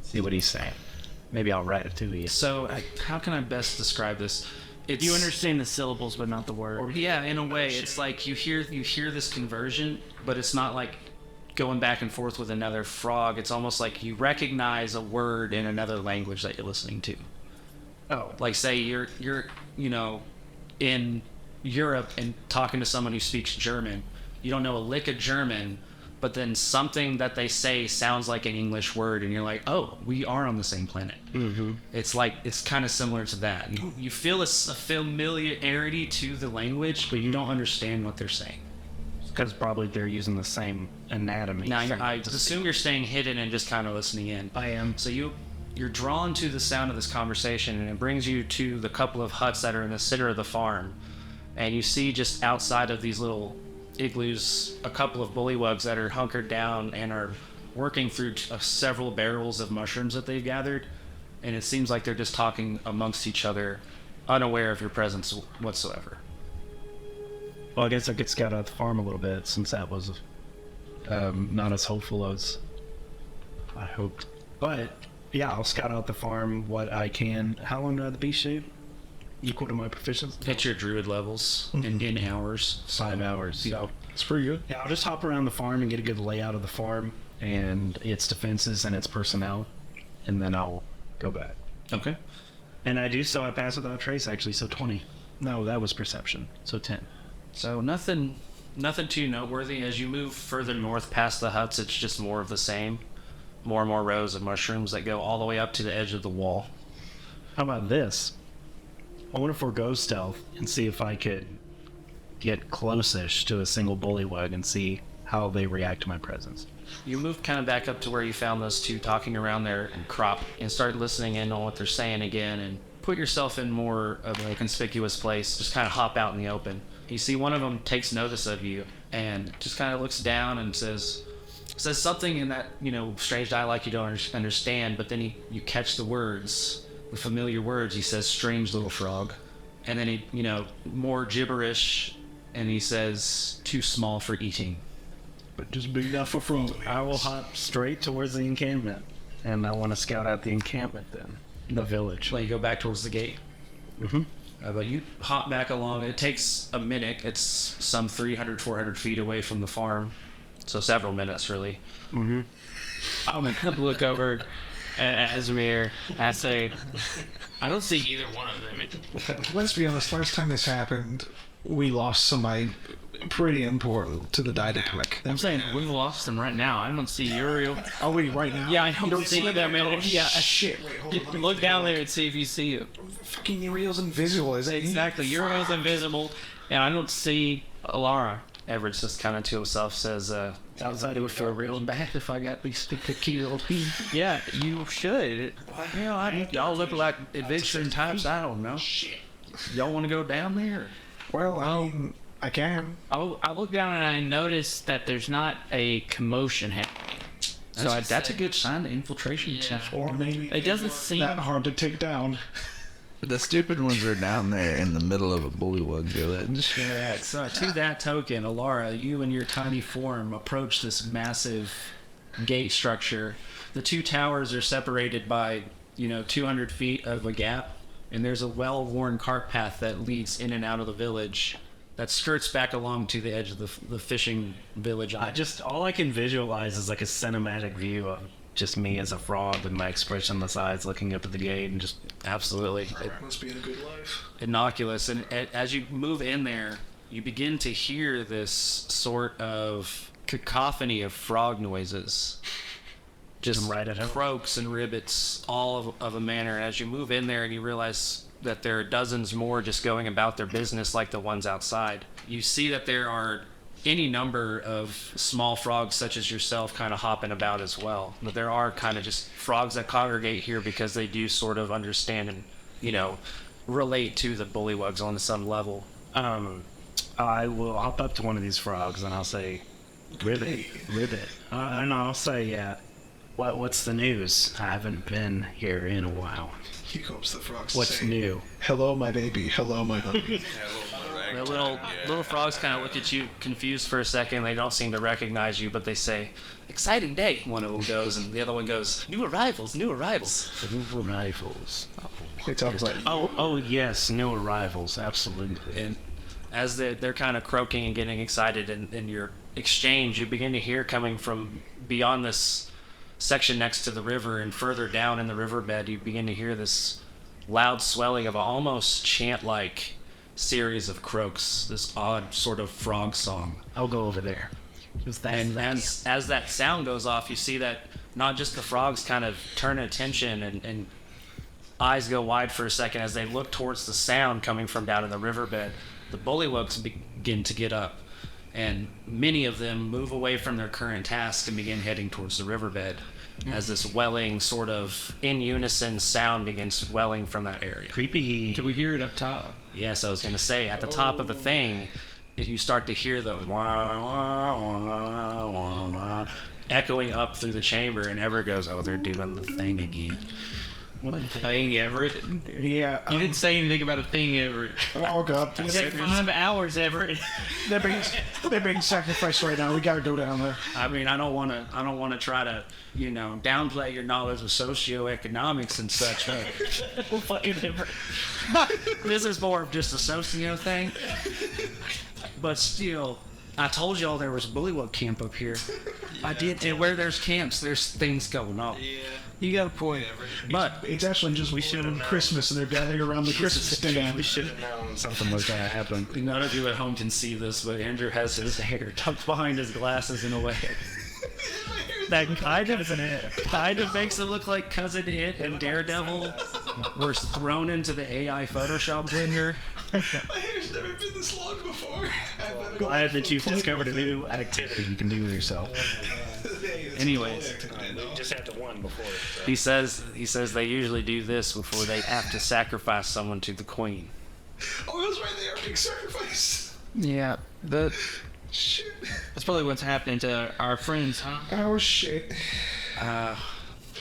see what he's saying. Maybe I'll write it to you. So, how can I best describe this? You understand the syllables, but not the word. Yeah, in a way, it's like you hear this conversion, but it's not like going back and forth with another frog. It's almost like you recognize a word in another language that you're listening to. Oh, Like say you're in Europe and talking to someone who speaks German. You don't know a lick of German, but then something that they say sounds like an English word, and you're like, oh, we are on the same planet. Mm-hmm. It's kind of similar to that. You feel a familiarity to the language, but you don't understand what they're saying. because probably they're using the same anatomy. Now, I assume you're staying hidden and just kind of listening in. I am. So you're drawn to the sound of this conversation, and it brings you to the couple of huts that are in the center of the farm. And you see just outside of these little igloos a couple of bullywugs that are hunkered down and are working through several barrels of mushrooms that they've gathered. And it seems like they're just talking amongst each other, unaware of your presence whatsoever. Well, I guess I could scout out the farm a little bit, since that was not as hopeful as I hoped. But yeah, I'll scout out the farm what I can. How long do I have the beast shape? Equal to my proficiency? Hit your druid levels in hours. 5 hours. So It's pretty good. yeah, I'll just hop around the farm and get a good layout of the farm and its defenses and its personnel, and then I'll go back. Okay. And I do so. I pass without trace, actually. So 20. No, that was perception. So 10. So nothing too noteworthy. As you move further north past the huts, it's just more of the same. More and more rows of mushrooms that go all the way up to the edge of the wall. How about this? I want to forego stealth and see if I could get close-ish to a single bullywug and see how they react to my presence. You move kind of back up to where you found those two talking around their crop and start listening in on what they're saying again, and put yourself in more of a conspicuous place. Just kind of hop out in the open. You see one of them takes notice of you and just kind of looks down and says something in that, strange dialect you don't understand, but then you catch the words, the familiar words. He says, "Strange little frog." And then he, more gibberish, and he says, "Too small for eating." But just big enough for frog. I will hop straight towards the encampment, and I want to scout out the encampment then. The village. Like you go back towards the gate. Mm-hmm. But you hop back along. It takes a minute. It's some 300, 400 feet away from the farm. So several minutes, really. Mm-hmm. I'm gonna look over at Asimir and I say, I don't see either one of them. Let's be honest, last time this happened, we lost somebody pretty important to the dynamic. I'm saying we've lost them right now. I don't see Yuriael. Oh, wait, right now? Yeah, I don't see them. Yeah, Shit, wait, hold on. look down there and see if you see it. Fucking Uriel's invisible, isn't he? Exactly. Yuriel's invisible, and I don't see Elara. Everett's just kind of to himself says, outside it would feel real bad if I got these killed. Yeah, you should. Y'all look like adventuring types. I don't know. Shit. Y'all want to go down there? Well, I can. I look down and I notice that there's not a commotion happening. That's a good sign. The infiltration. Yeah. Or maybe It doesn't seem. that hard to take down. The stupid ones are down there in the middle of a bullywug village. Yeah, so to that token, Elara, you and your tiny form approach this massive gate structure. The two towers are separated by, 200 feet of a gap, and there's a well-worn cart path that leads in and out of the village that skirts back along to the edge of the fishing village. All I can visualize is like a cinematic view of just me as a frog with my expression on the sides looking up at the gate and just... Absolutely. It, Must be in a good life. innocuous. And as you move in there, you begin to hear this sort of cacophony of frog noises. Just right at home. croaks and ribbits, all of a manner. As you move in there and you realize that there are dozens more just going about their business like the ones outside, you see that there are any number of small frogs such as yourself kind of hopping about as well. But there are kind of just frogs that congregate here because they do sort of understand and, relate to the bullywugs on some level. I will hop up to one of these frogs and I'll say, Ribbit. And I'll say, what's the news? I haven't been here in a while. Here comes the frogs. What's new? Hello, my baby. Hello, my honey. The little frogs kind of look at you confused for a second. They don't seem to recognize you, but they say, "Exciting day." One of them goes, and the other one goes, "New arrivals, new arrivals." New arrivals. They talk about Oh, yes, new arrivals, absolutely. And as they're kind of croaking and getting excited in your exchange, you begin to hear coming from beyond this section next to the river and further down in the riverbed, you begin to hear this loud swelling of an almost chant-like series of croaks, this odd sort of frog song. I'll go over there. And as that sound goes off, you see that not just the frogs kind of turn attention and eyes go wide for a second as they look towards the sound coming from down in the riverbed. The bullywugs begin to get up, and many of them move away from their current task and begin heading towards the riverbed as this welling sort of in unison sound begins welling from that area. Creepy. Do we hear it up top? Yes, I was going to say, at the top of the thing, if you start to hear the echoing up through the chamber, and Ever goes, oh, they're doing the thing again. What thing, Everett? Yeah. You didn't say anything about a thing, Everett. Oh god. You said 5 hours, Everett. They're being sacrificed right now. We gotta go down there. I mean, I don't want to try to, downplay your knowledge of socioeconomics and such. We'll fucking Everett. This is more of just a socio thing. But still, I told y'all there was a bullywug camp up here. I did. And where there's camps, there's things going on. Yeah. You got a point, Everett. But It's actually just Christmas, and they're gathering around the Christmas stand. We should have known something was going to happen. none of you at home can see this, but Andrew has his hair tucked behind his glasses in a way that kind of makes it look like Cousin It and Daredevil were thrown into the AI Photoshop blender. My hair's never been this long before. Glad that you've discovered a new activity you can do with yourself. Anyways, You just had to one before. So. he says they usually do this before they have to sacrifice someone to the queen. Oh, it was right there. Big sacrifice. Yeah, that's probably what's happening to our friends, huh? Oh shit.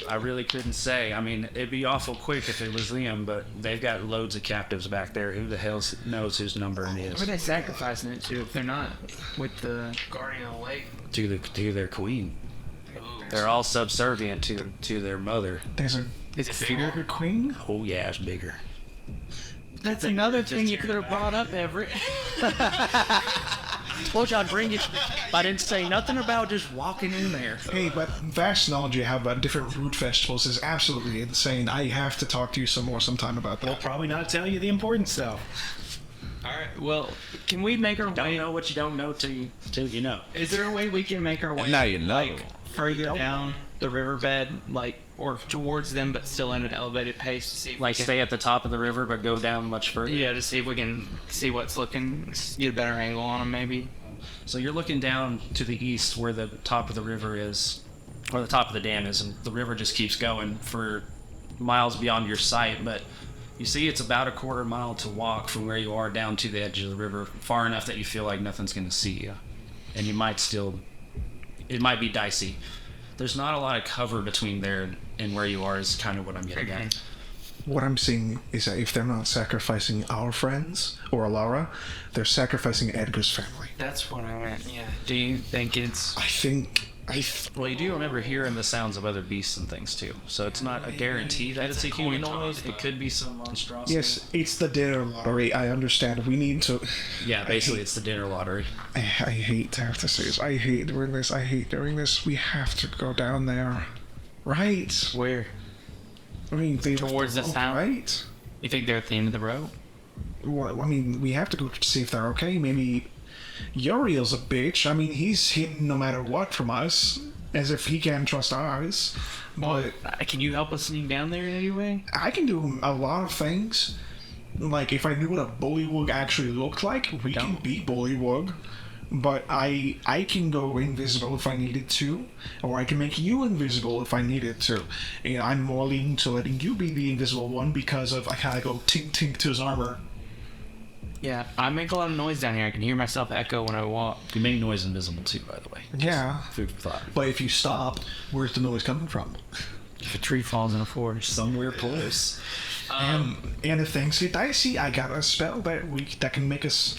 I really couldn't say. I mean, it'd be awful quick if it was them, but they've got loads of captives back there. Who the hell knows whose number it What are is? they sacrificing it to if they're not with the Guardian of the Lake? To their queen. They're all subservient to their mother. Is it bigger queen? Oh yeah, it's bigger. That's another thing you could have brought up, Everett. Told you I'd bring it. I didn't say nothing about just walking in there. Hey, but vast knowledge you have about different root festivals is absolutely insane. I have to talk to you some more sometime about We'll that. probably not tell you the important stuff. Alright, well, can we make our Don't way? know what you don't know till you know. Is there a way we can make our way Now you know. further down the riverbed, or towards them, but still at an elevated pace to see if Like we can, stay at the top of the river, but go down much further. yeah, to see if we can see what's looking, get a better angle on them, maybe. So you're looking down to the east where the top of the river is, or the top of the dam is, and the river just keeps going for miles beyond your sight, but you see it's about a quarter mile to walk from where you are down to the edge of the river, far enough that you feel like nothing's going to see you. And it might be dicey. There's not a lot of cover between there and where you are is kind of what I'm getting at. What I'm seeing is that if they're not sacrificing our friends or Elara, they're sacrificing Edgar's family. That's what I meant, yeah. Do you think it's... Well, you do remember hearing the sounds of other beasts and things too, so it's not a guarantee that it's a human noise. It could be some monstrosity. Yes, it's the dinner lottery. I understand. We need to. Yeah, basically it's the dinner lottery. I hate to have to say this. I hate doing this. We have to go down there. Right? Where? I mean, they Towards the sound? Right? You think they're at the end of the road? Well, I mean, we have to go see if they're okay. Maybe Yuriel's a bitch. I mean, he's hidden no matter what from us, as if he can't trust ours. But Can you help us sneak down there in any way? I can do a lot of things. Like, if I knew what a bullywug actually looked like, we can beat bullywug. But I can go invisible if I needed to, or I can make you invisible if I needed to. And I'm more leaning to letting you be the invisible one because of I kind of go tink tink to his armor. Yeah, I make a lot of noise down here. I can hear myself echo when I walk. You make noise invisible too, by the way. Yeah, Food for thought. but if you stop, where's the noise coming from? If a tree falls in a forest. Somewhere close. And if things get dicey, I got a spell that can make us.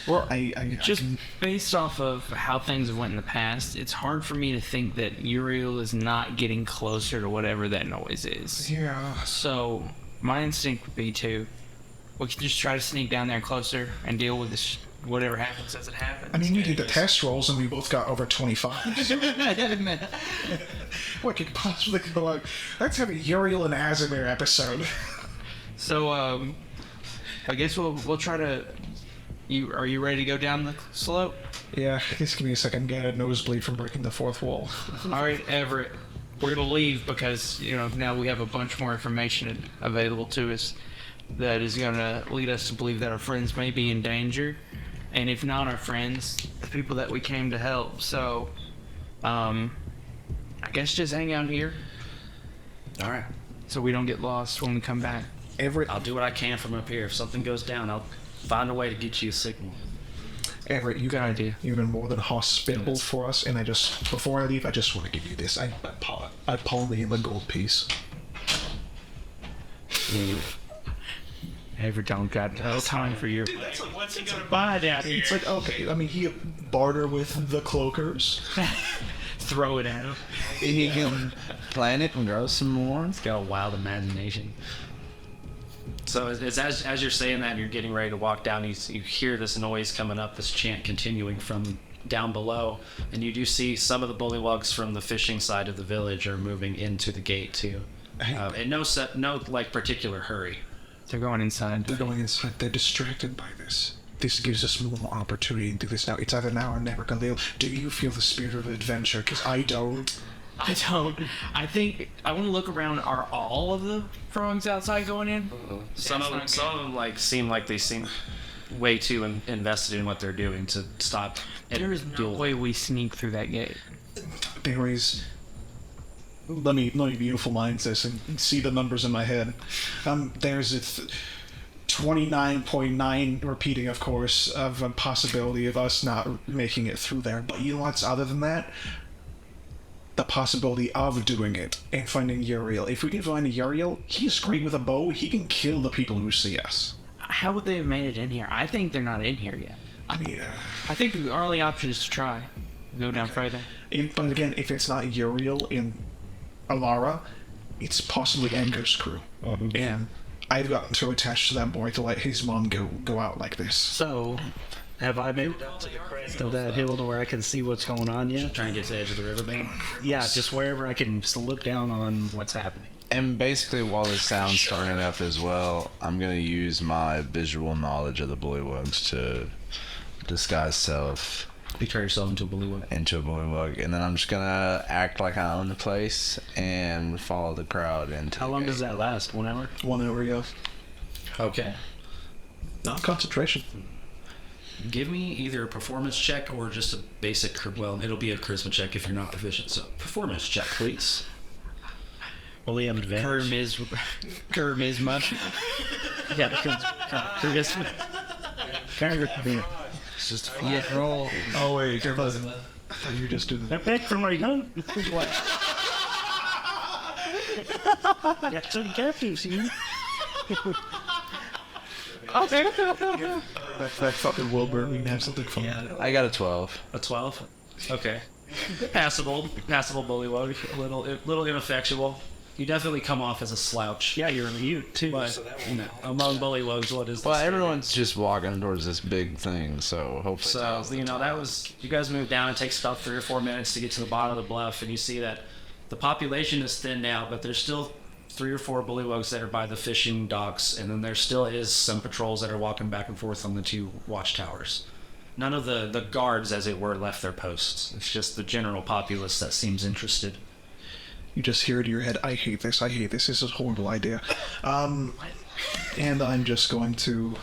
Well, I just can- based off of how things have went in the past, it's hard for me to think that Yuriel is not getting closer to whatever that noise is. Yeah. So my instinct would be we can just try to sneak down there closer and deal with this whatever happens as it happens. I mean, we did the test rolls and we both got over 25. What could possibly go wrong? Let's have a Yuriael and Asimir episode. So, I guess we'll try to. Are you ready to go down the slope? Yeah, just give me a second. Get a nosebleed from breaking the fourth wall. All right, Everett. We're gonna leave because now we have a bunch more information available to us that is gonna lead us to believe that our friends may be in danger, and if not our friends, the people that we came to help. So, I guess just hang out here All right. so we don't get lost when we come back. Everett, I'll do what I can from up here. If something goes down, I'll find a way to get you a signal. Everett, Good idea. you've been more than hospitable for us, and before I leave, I just want to give you this. I palm him a gold piece. Everett don't got no time for your. What's he gonna buy down here? It's like, okay, I mean, he barter with the cloakers. Throw it at him. You can plant it and grow some more. It's got a wild imagination. So it's as you're saying that, you're getting ready to walk down, you hear this noise coming up, this chant continuing from down below, and you do see some of the bullywugs from the fishing side of the village are moving into the gate too. In no particular hurry. They're going inside. They're going inside. They're distracted by this. This gives us more opportunity to do this now. It's either now or never, Galil. Do you feel the spirit of adventure? Because I don't. I don't. I think I want to look around. Are all of the frogs outside going in? Some of them seem like they seem way too invested in what they're doing to stop. There is no way we sneak through that gate. There is. Let me beautiful minds this and see the numbers in my head. There's a 29.9 repeating, of course, of a possibility of us not making it through there. But you know what's other than that? The possibility of doing it and finding Yuriael. If we can find Yuriael, he's great with a bow. He can kill the people who see us. How would they have made it in here? I think they're not in here yet. I mean, I think the only option is to try. Go down further. but again, if it's not Yuriael in Elara, it's possibly Anger's crew. And I've gotten too attached to that boy to let his mom go out like this. So, have I moved up to the crest of that hill to where I can see what's going on yet? Trying to get to the edge of the riverbank. Yeah, just wherever I can just look down on what's happening. And basically, while the sound's starting up as well, I'm gonna use my visual knowledge of the bullywugs to disguise self You turn yourself into a bullywug. into a bullywug, and then I'm just gonna act like I own the place and follow the crowd into. How long does that last? 1 hour? 1 hour ago. Okay. Not concentration. Give me either a performance check or just a basic. Well, it'll be a charisma check if you're not efficient. So performance check, please. Will he have advantage? Charisma. Yeah, charisma. Charisma. It's just a flat roll. Oh wait, you just do the. Back from where you go. What? Got some careful, see? That fucking Wilbur, we can have something fun. I got a 12. A 12? Okay. Passable bullywug. A little ineffectual. You definitely come off as a slouch. Yeah, you're mute too. But, among bullywugs, what is Well, this? everyone's just walking towards this big thing, so hopefully. So, that was... You guys moved down. It takes about 3 or 4 minutes to get to the bottom of the bluff, and you see that the population is thinned out, but there's still 3 or 4 bullywugs that are by the fishing docks, and then there still is some patrols that are walking back and forth on the 2 watchtowers. None of the guards, as it were, left their posts. It's just the general populace that seems interested. You just hear it in your head, I hate this, this is a horrible idea. And I'm just going to...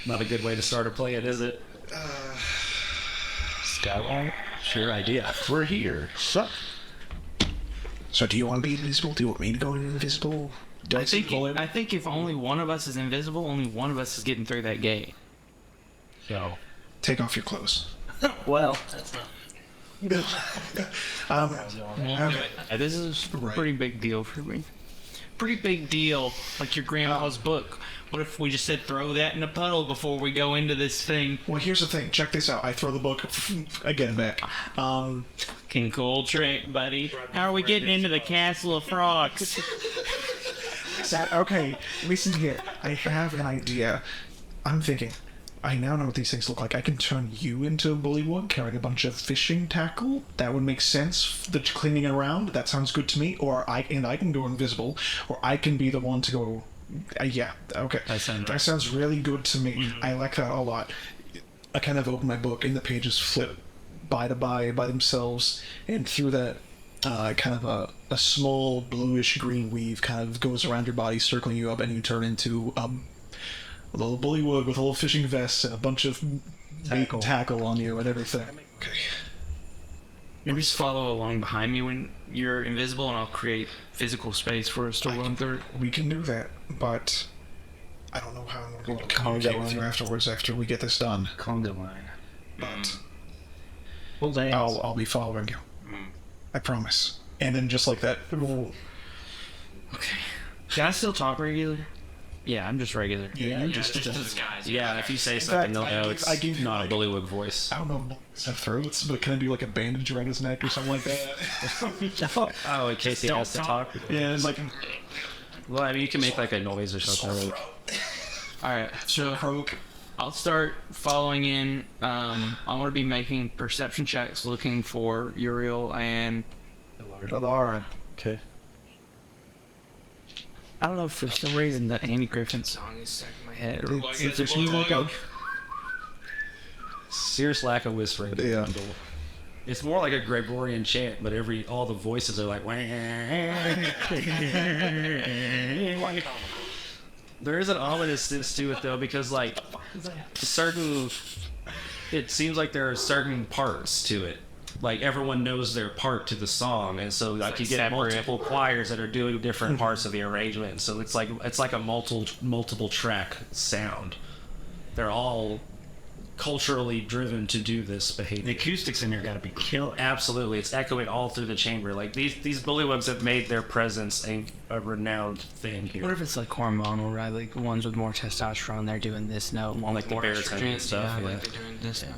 Not a good way to start a play, is it? Skyline? Sure idea. We're here. So do you want to be invisible? Do you want me to go invisible? I think if only one of us is invisible, only one of us is getting through that gate. So, Take off your clothes. well, that's not. Okay. This is a pretty big deal for me. Pretty big deal, like your grandma's book. What if we just said throw that in a puddle before we go into this thing? Well, here's the thing. Check this out. I throw the book. I get it back. Fucking cool trick, buddy. How are we getting into the castle of frogs? Okay, listen here. I have an idea. I'm thinking. I now know what these things look like. I can turn you into a bullywug carrying a bunch of fishing tackle. That would make sense. The cleaning around. That sounds good to me. Or I can go invisible. Or I can be the one to go. Yeah. Okay. That sounds really good to me. Mm-hmm. I like that a lot. I kind of open my book and the pages flip by themselves, and through that. Kind of a small bluish green weave kind of goes around your body, circling you up, and you turn into a little bullywug with a little fishing vest and a bunch of tackle on you and everything. Okay. Maybe just follow along behind me when you're invisible, and I'll create physical space for us to run through. We can do that, but I don't know how I'm going to communicate with you afterwards after we get this done. Conga line. But Well, I'll be following you. I promise. And then just like that. Okay. Can I still talk regular? Yeah, I'm just regular. Yeah, you just disguise. Yeah, if you say something, they'll know it's not a bullywug voice. I don't know if bullywugs have throats, but can I do like a bandage around his neck or something like that? Oh, in case he has to talk? Yeah, it's like... Well, I mean, you can make like a noise or something. Alright, so Croak. I'll start following in. I'm going to be making perception checks looking for Yuriael and Elara. Okay. I don't know if for some reason that Andy Griffin song is stuck in my head. Or It's just you look up. Serious lack of whispering. Yeah. It's more like a Gregorian chant, but all the voices are like. There is an ominousness to it though, because like it seems like there are certain parts to it. Like everyone knows their part to the song, and so like you get multiple choirs that are doing different parts of the arrangement. So it's like a multiple track sound. They're all culturally driven to do this behavior. The acoustics in there gotta be killer. Absolutely, it's echoing all through the chamber. Like these bullywugs have made their presence a renowned thing here. What if it's like hormonal, right? Like the ones with more testosterone, they're doing this note. Like the baritone and stuff. Yeah, like they're doing this note.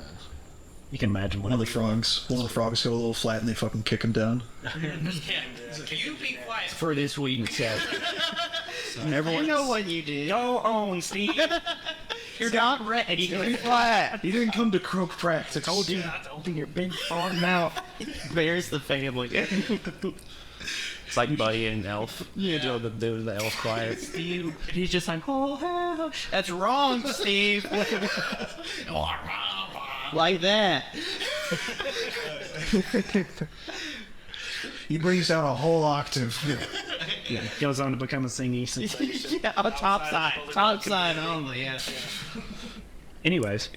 You can imagine One of the frogs go a little flat and they fucking kick him down. You be quiet for this week, Seth. I know what you did. Go on, Steve. You're not ready. Be quiet. He didn't come to croak practice. Told you not to open your big farm mouth. There's the family. It's like Buddy and Elf. You know, the elf quiet. Steve, he's just like, oh, that's wrong, Steve. Like that. He brings down a whole octave. Yeah, goes on to become a singing sensation. Yeah, top side only, yeah. Anyways.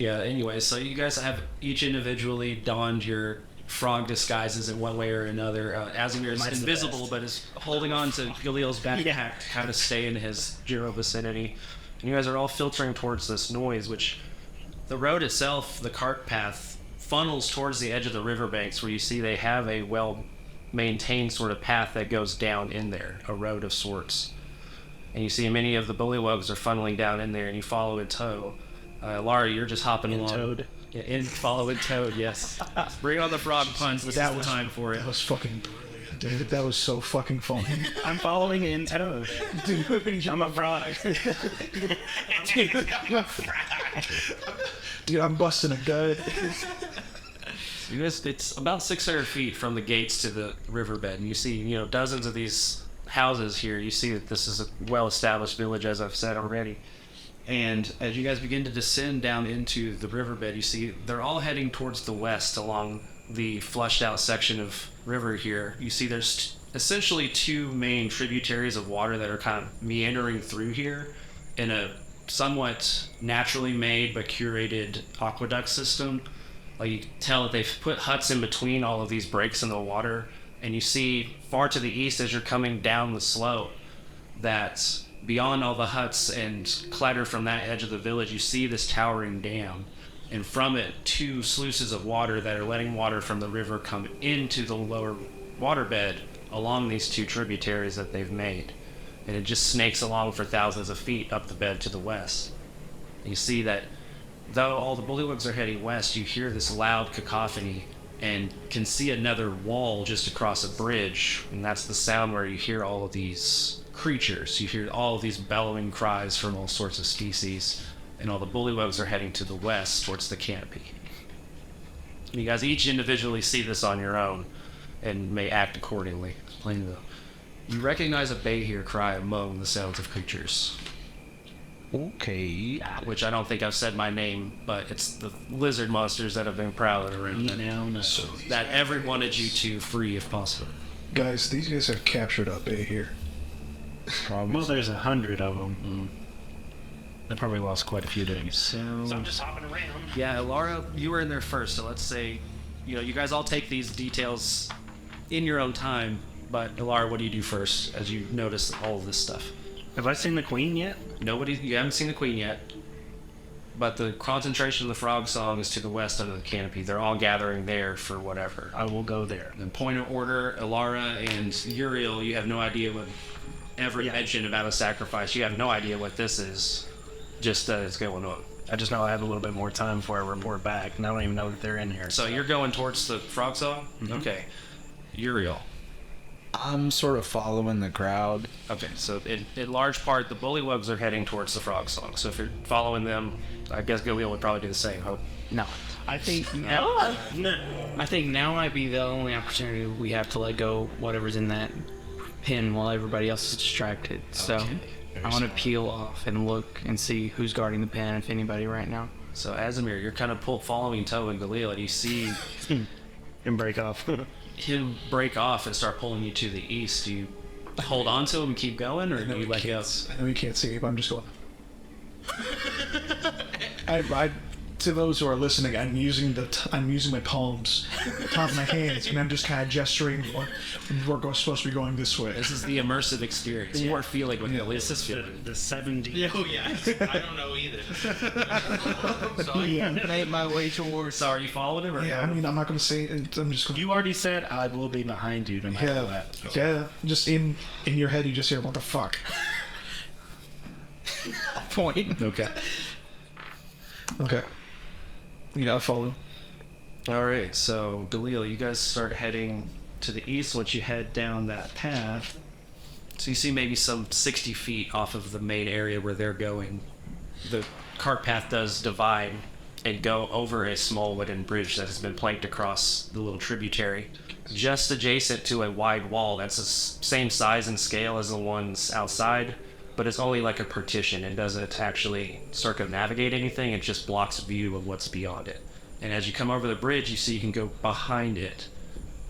So you guys have each individually donned your frog disguises in one way or another. Asimir is invisible, but is holding on to Galil's backpack, how to stay in his general vicinity. And you guys are all filtering towards this noise, which the road itself, the cart path, funnels towards the edge of the riverbanks, where you see they have a well-maintained sort of path that goes down in there, a road of sorts. And you see many of the bullywugs are funneling down in there, and you follow in tow. Lara, you're just hopping along. Toad. Yeah, follow in toad, yes. Bring on the frog puns. This is the time for it. That was fucking brilliant, dude. That was so fucking funny. I'm following in Toad. Dude, I'm a frog. Dude, I'm busting a gut. You guys, it's about 600 feet from the gates to the riverbed, and you see, dozens of these houses here. You see that this is a well-established village, as I've said already. And as you guys begin to descend down into the riverbed, you see they're all heading towards the west along the flushed out section of river here. You see there's essentially two main tributaries of water that are kind of meandering through here in a somewhat naturally made but curated aqueduct system. Like, you can tell that they've put huts in between all of these breaks in the water, and you see far to the east as you're coming down the slope that beyond all the huts and clatter from that edge of the village, you see this towering dam, and from it two sluices of water that are letting water from the river come into the lower waterbed along these two tributaries that they've made. And it just snakes along for thousands of feet up the bed to the west. And you see that though all the bullywugs are heading west, you hear this loud cacophony and can see another wall just across a bridge, and that's the sound where you hear all of these creatures. You hear all of these bellowing cries from all sorts of species and all the bullywugs are heading to the west towards the canopy. You guys each individually see this on your own and may act accordingly. Plain though. You recognize a Bahir cry among the sounds of creatures. Okay. Which I don't think I've said my name, but it's the lizard monsters that have been prowling around. So that every wanted you to free if possible. Guys, these guys have captured up A here. Probably. Well, there's 100 of them. They probably lost quite a few doing it. So I'm just hopping around. yeah, Elara, you were in there first, so let's say, you guys all take these details in your own time, but Elara, what do you do first as you notice all of this stuff? Have I seen the queen yet? You haven't seen the queen yet, but the concentration of the frog song is to the west under the canopy. They're all gathering there for whatever. I will go there. Then point of order, Elara and Yuriael, you have no idea what ever mentioned about a sacrifice. You have no idea what this is. Just it's going on. I just know I have a little bit more time before I report back, and I don't even know that they're in here. So you're going towards the frog song? Mm-hmm. Okay. Yuriael. I'm sort of following the crowd. Okay, so in large part, the bullywugs are heading towards the frog song. So if you're following them, I guess Galil would probably do the same. No. I think now, I think now might be the only opportunity we have to let go whatever's in that pin while everybody else is distracted. So I want to peel off and look and see who's guarding the pin, if anybody right now. So Asimir, you're kind of following Toe and Galil, and you see And break off. him break off and start pulling you to the east. Do you hold on to him and keep going, or do you let go? I know you can't see, but I'm just going. To those who are listening, I'm using my palms, the top of my hands, and I'm just kind of gesturing. We're supposed to be going this way. This is the immersive experience. You are feeling what Galil is feeling. The 70. Oh yeah, I don't know either. So Yeah. made my way towards. So are you following him? Or Yeah, I mean, I'm not going to say it. I'm just going to... You already said I will be behind you no matter what. Yeah, just in your head, you just hear, what the fuck? point. Okay. Okay. You gotta follow. All right, so Galil, you guys start heading to the east once you head down that path. So you see maybe some 60 feet off of the main area where they're going. The cart path does divide and go over a small wooden bridge that has been planked across the little tributary, just adjacent to a wide wall that's the same size and scale as the ones outside, but it's only like a partition. It doesn't actually circumnavigate anything. It just blocks view of what's beyond it. And as you come over the bridge, you see you can go behind it,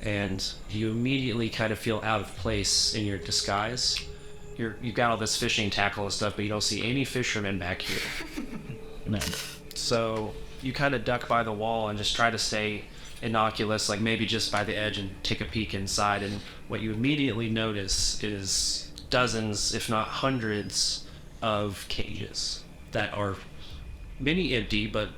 and you immediately kind of feel out of place in your disguise. You've got all this fishing tackle and stuff, but you don't see any fishermen back here. No. So you kind of duck by the wall and just try to stay innocuous, like maybe just by the edge, and take a peek inside. And what you immediately notice is dozens, if not hundreds, of cages that are many empty, but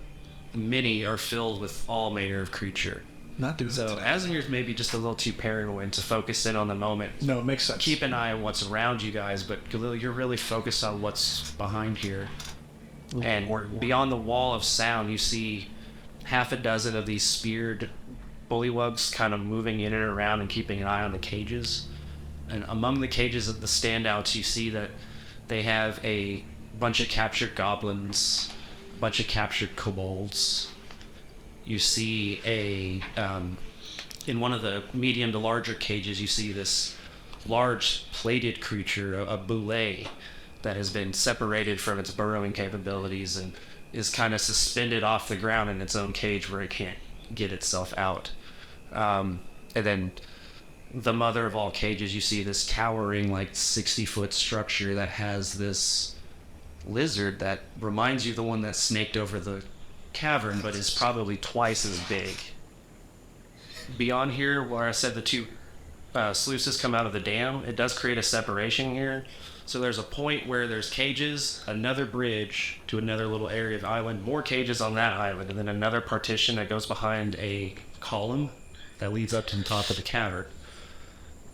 many are filled with all manner of creature. Not doing So Asimir's maybe just a little too paranoid to focus in on the moment. No, it makes sense. Keep an eye on what's around you guys, but Galil, you're really focused on what's behind here. And beyond the wall of sound, you see half a dozen of these speared bullywugs kind of moving in and around and keeping an eye on the cages. And among the cages of the standouts, you see that they have a bunch of captured goblins, a bunch of captured kobolds. You see in one of the medium to larger cages, you see this large plated creature, a boulet, that has been separated from its burrowing capabilities and is kind of suspended off the ground in its own cage where it can't get itself out. And then the mother of all cages, you see this towering, like 60-foot structure that has this lizard that reminds you of the one that snaked over the cavern, but is probably twice as big. Beyond here, where I said the two sluices come out of the dam, it does create a separation here. So there's a point where there's cages, another bridge to another little area of the island, more cages on that island, and then another partition that goes behind a column that leads up to the top of the cavern.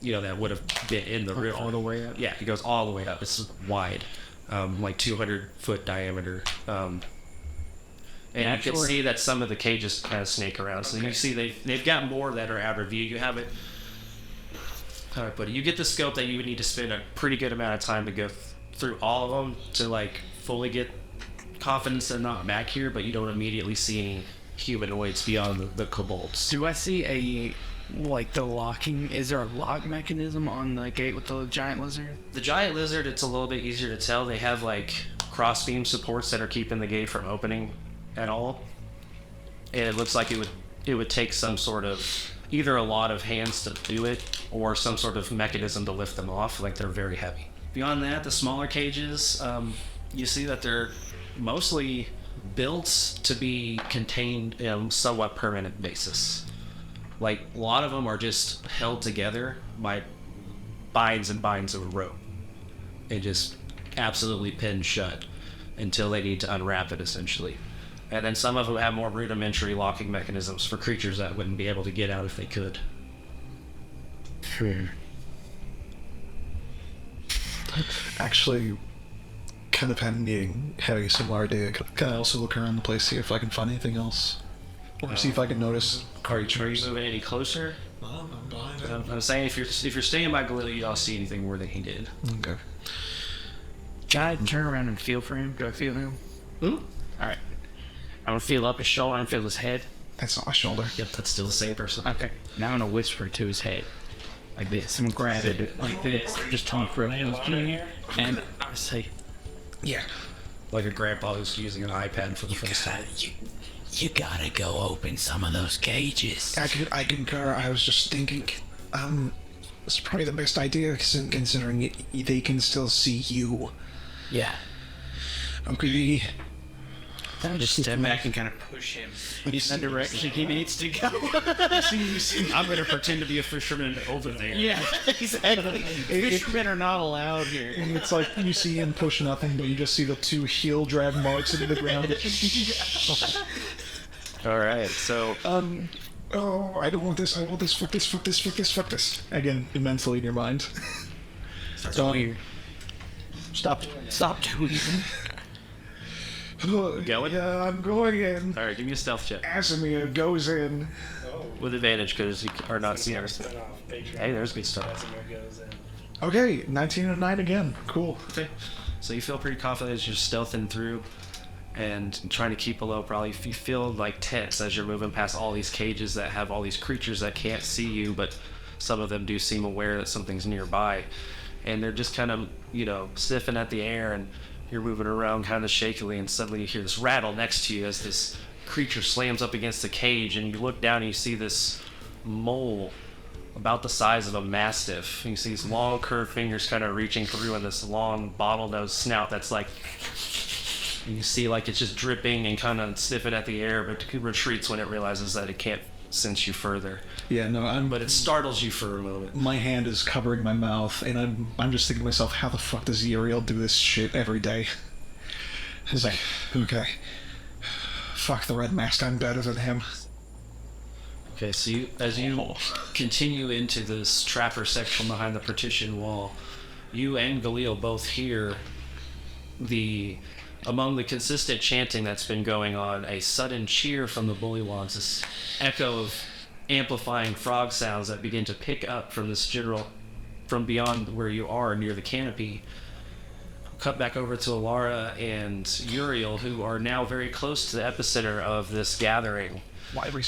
You know, that would have been in the river. All the way up. Yeah, it goes all the way up. It's wide, like 200-foot diameter. And you can see that some of the cages kind of snake around. So you see they've got more that are out of view. You have it. All right, buddy. You get the scope that you would need to spend a pretty good amount of time to go through all of them to like fully get confidence they're not back here, but you don't immediately see any humanoids beyond the kobolds. Do I see the locking? Is there a lock mechanism on the gate with the giant lizard? The giant lizard, it's a little bit easier to tell. They have like crossbeam supports that are keeping the gate from opening at all. And it looks like it would take some sort of either a lot of hands to do it or some sort of mechanism to lift them off. Like they're very heavy. Beyond that, the smaller cages, you see that they're mostly built to be contained in a somewhat permanent basis. Like, a lot of them are just held together by binds and binds of rope. And just absolutely pinned shut until they need to unwrap it, essentially. And then some of them have more rudimentary locking mechanisms for creatures that wouldn't be able to get out if they could. Actually, kind of having a similar idea. Can I also look around the place, see if I can find anything else? Or see if I can notice creatures? Are you moving any closer? I'm behind it. I'm saying if you're staying by Galil, you don't see anything more than he did. Okay. Can I turn around and feel for him? Do I feel him? Alright. I'm gonna feel up his shoulder and feel his head. That's not my shoulder. Yep, that's still the same person. Okay. Now I'm gonna whisper to his head. Like this. I'm gonna grab it like this. Just tongue for a minute. And I say, Yeah. Like a grandpa who's using an iPad for the first time. You gotta go open some of those cages. I concur. I was just thinking, it's probably the best idea considering they can still see you. yeah. Okay. Then I just step back and kind of push him in the direction he needs to go. I'm gonna pretend to be a fisherman over there. Yeah, exactly. Fishermen are not allowed here. And it's like you see him push nothing, but you just see the two heel drag marks into the ground. Alright, so Oh, I don't want this. I want this. Fuck this. Fuck this. Fuck this. Fuck this. Again, mentally in your mind. That's weird. Stop doing it. Going? Yeah, I'm going in. alright, give me a stealth check. Asimir goes in. With advantage because you are not seeing everything. Hey, there's good stuff. Okay, 19 and 9 again. Cool. Okay. So you feel pretty confident as you're stealthing through and trying to keep below. Probably you feel like tense as you're moving past all these cages that have all these creatures that can't see you, but some of them do seem aware that something's nearby. And they're just kind of, sniffing at the air, and you're moving around kind of shakily, and suddenly you hear this rattle next to you as this creature slams up against the cage, and you look down and you see this mole about the size of a mastiff. You see these long curved fingers kind of reaching through, and this long bottlenose snout that's like, and you see like it's just dripping and kind of sniffing at the air, but it retreats when it realizes that it can't sense you further. Yeah, no, But it startles you for a moment. my hand is covering my mouth, and I'm just thinking to myself, how the fuck does Yuriael do this shit every day? It's like, okay, fuck the red mask, I'm better than him. Okay, so as you continue into this trapper section behind the partition wall, you and Galil both hear among the consistent chanting that's been going on, a sudden cheer from the bullywugs, this echo of amplifying frog sounds that begin to pick up from from beyond where you are near the canopy. Cut back over to Elara and Yuriael, who are now very close to the epicenter of this gathering.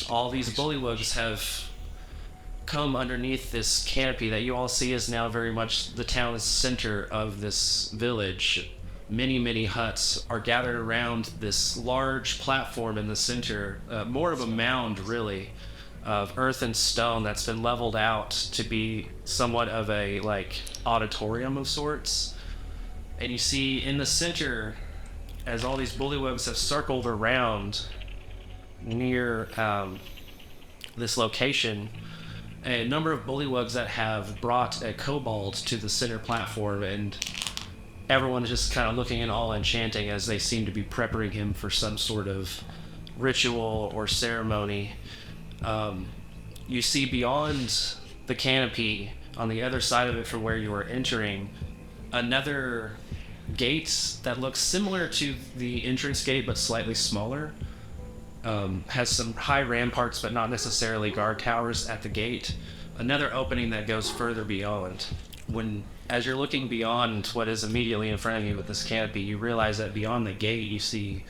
All these bullywugs have come underneath this canopy that you all see is now very much the town's center of this village. Many, many huts are gathered around this large platform in the center, more of a mound, really, of earth and stone that's been leveled out to be somewhat of a, auditorium of sorts. And you see in the center, as all these bullywugs have circled around near this location, a number of bullywugs that have brought a kobold to the center platform, and everyone is just kind of looking and all enchanting as they seem to be preparing him for some sort of ritual or ceremony. You see beyond the canopy, on the other side of it from where you are entering, another gate that looks similar to the entrance gate but slightly smaller. Has some high ramparts but not necessarily guard towers at the gate. Another opening that goes further beyond. As you're looking beyond what is immediately in front of you with this canopy, you realize that beyond the gate you see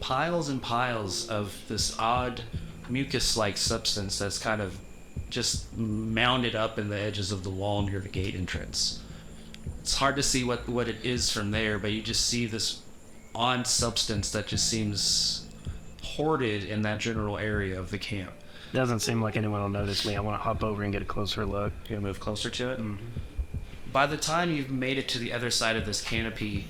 piles and piles of this odd mucus-like substance that's kind of just mounded up in the edges of the wall near the gate entrance. It's hard to see what it is from there, but you just see this odd substance that just seems hoarded in that general area of the camp. Doesn't seem like anyone will notice me. I want to hop over and get a closer look. You gonna move closer to it? Mm-hmm. By the time you've made it to the other side of this canopy,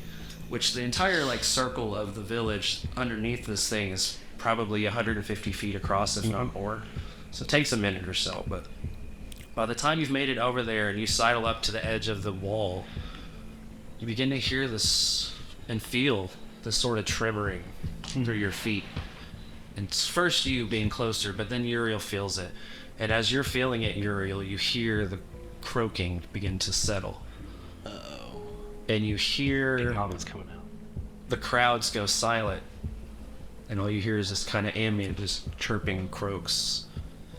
which the entire circle of the village underneath this thing is probably 150 feet across, if not more. So it takes a minute or so, but by the time you've made it over there and you sidle up to the edge of the wall, you begin to hear this and feel this sort of trembling through your feet. And it's first you being closer, but then Yuriael feels it. And as you're feeling it, Yuriael, you hear the croaking begin to settle. Uh-oh. And you hear Goblin's coming out. The crowds go silent. And all you hear is this kind of ambient, just chirping croaks.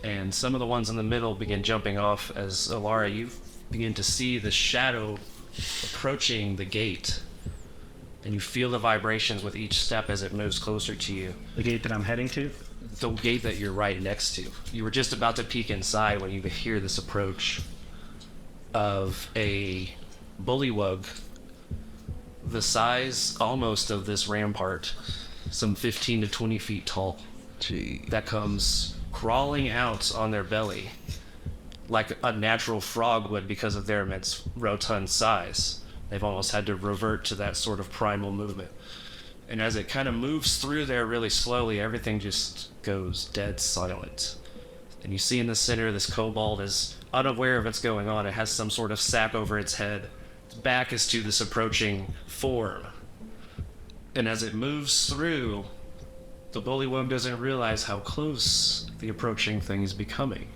And some of the ones in the middle begin jumping off as Elara, you begin to see the shadow approaching the gate. And you feel the vibrations with each step as it moves closer to you. The gate that I'm heading to? The gate that you're right next to. You were just about to peek inside when you hear this approach of a bullywug the size almost of this rampart, some 15 to 20 feet tall. Gee. That comes crawling out on their belly like a natural frog would because of their immense rotund size. They've almost had to revert to that sort of primal movement. And as it kind of moves through there really slowly, everything just goes dead silent. And you see in the center, this kobold is unaware of what's going on. It has some sort of sack over its head. Its back is to this approaching form. And as it moves through, the bullywug doesn't realize how close the approaching thing is becoming.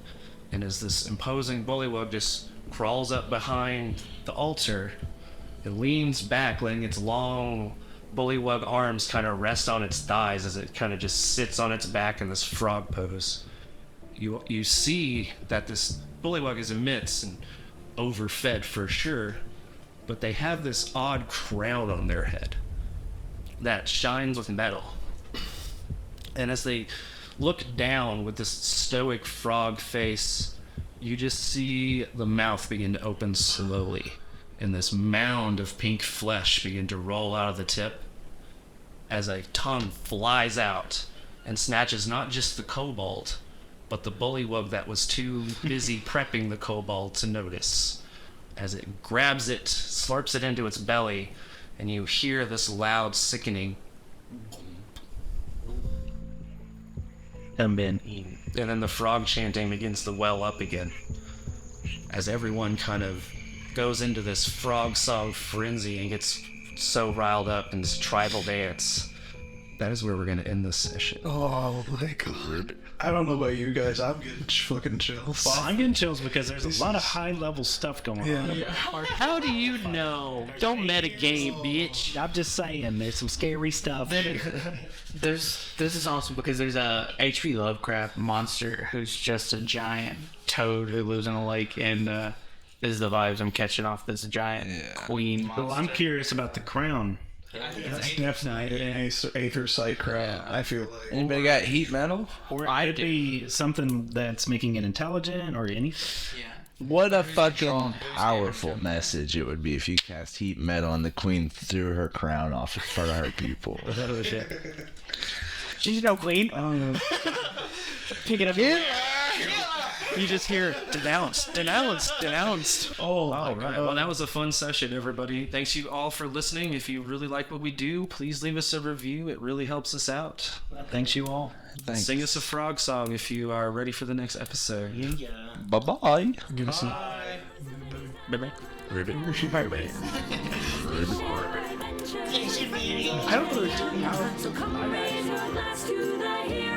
And as this imposing bullywug just crawls up behind the altar, it leans back, letting its long bullywug arms kind of rest on its thighs as it kind of just sits on its back in this frog pose. You see that this bullywug is immense and overfed for sure, but they have this odd crown on their head that shines with metal. And as they look down with this stoic frog face, you just see the mouth begin to open slowly, and this mound of pink flesh begin to roll out of the tip as a tongue flies out and snatches not just the kobold, but the bullywug that was too busy prepping the kobold to notice. As it grabs it, slurps it into its belly, and you hear this loud, sickening, and then the frog chanting begins to well up again as everyone kind of goes into this frog song frenzy and gets so riled up in this tribal dance. That is where we're going to end this session. Oh my god. I don't know about you guys, I'm getting fucking chills. Well, I'm getting chills because there's a lot of high-level stuff going on. How do you know? Don't metagame, bitch. I'm just saying, there's some scary stuff. This is awesome because there's a H.P. Lovecraft monster who's just a giant toad who lives in a lake, and this is the vibes I'm catching off this giant queen monster. Well, I'm curious about the crown. That's definitely an Aether Sight crown, I feel like. Anybody got heat metal? Or could it be something that's making it intelligent or anything? Yeah. What a fucking powerful message it would be if you cast heat metal and the queen threw her crown off in front of her people. She's no queen. Pick it up. You just hear, denounced, denounced, denounced. Oh, all right. Well, that was a fun session, everybody. Thanks you all for listening. If you really like what we do, please leave us a review. It really helps us out. Thanks you all. Thanks. Sing us a frog song if you are ready for the next episode. Yeah. Bye-bye. Give us some... Bye-bye. Ribbit. Bye-bye. I don't know. So come and raise your glass to the hero.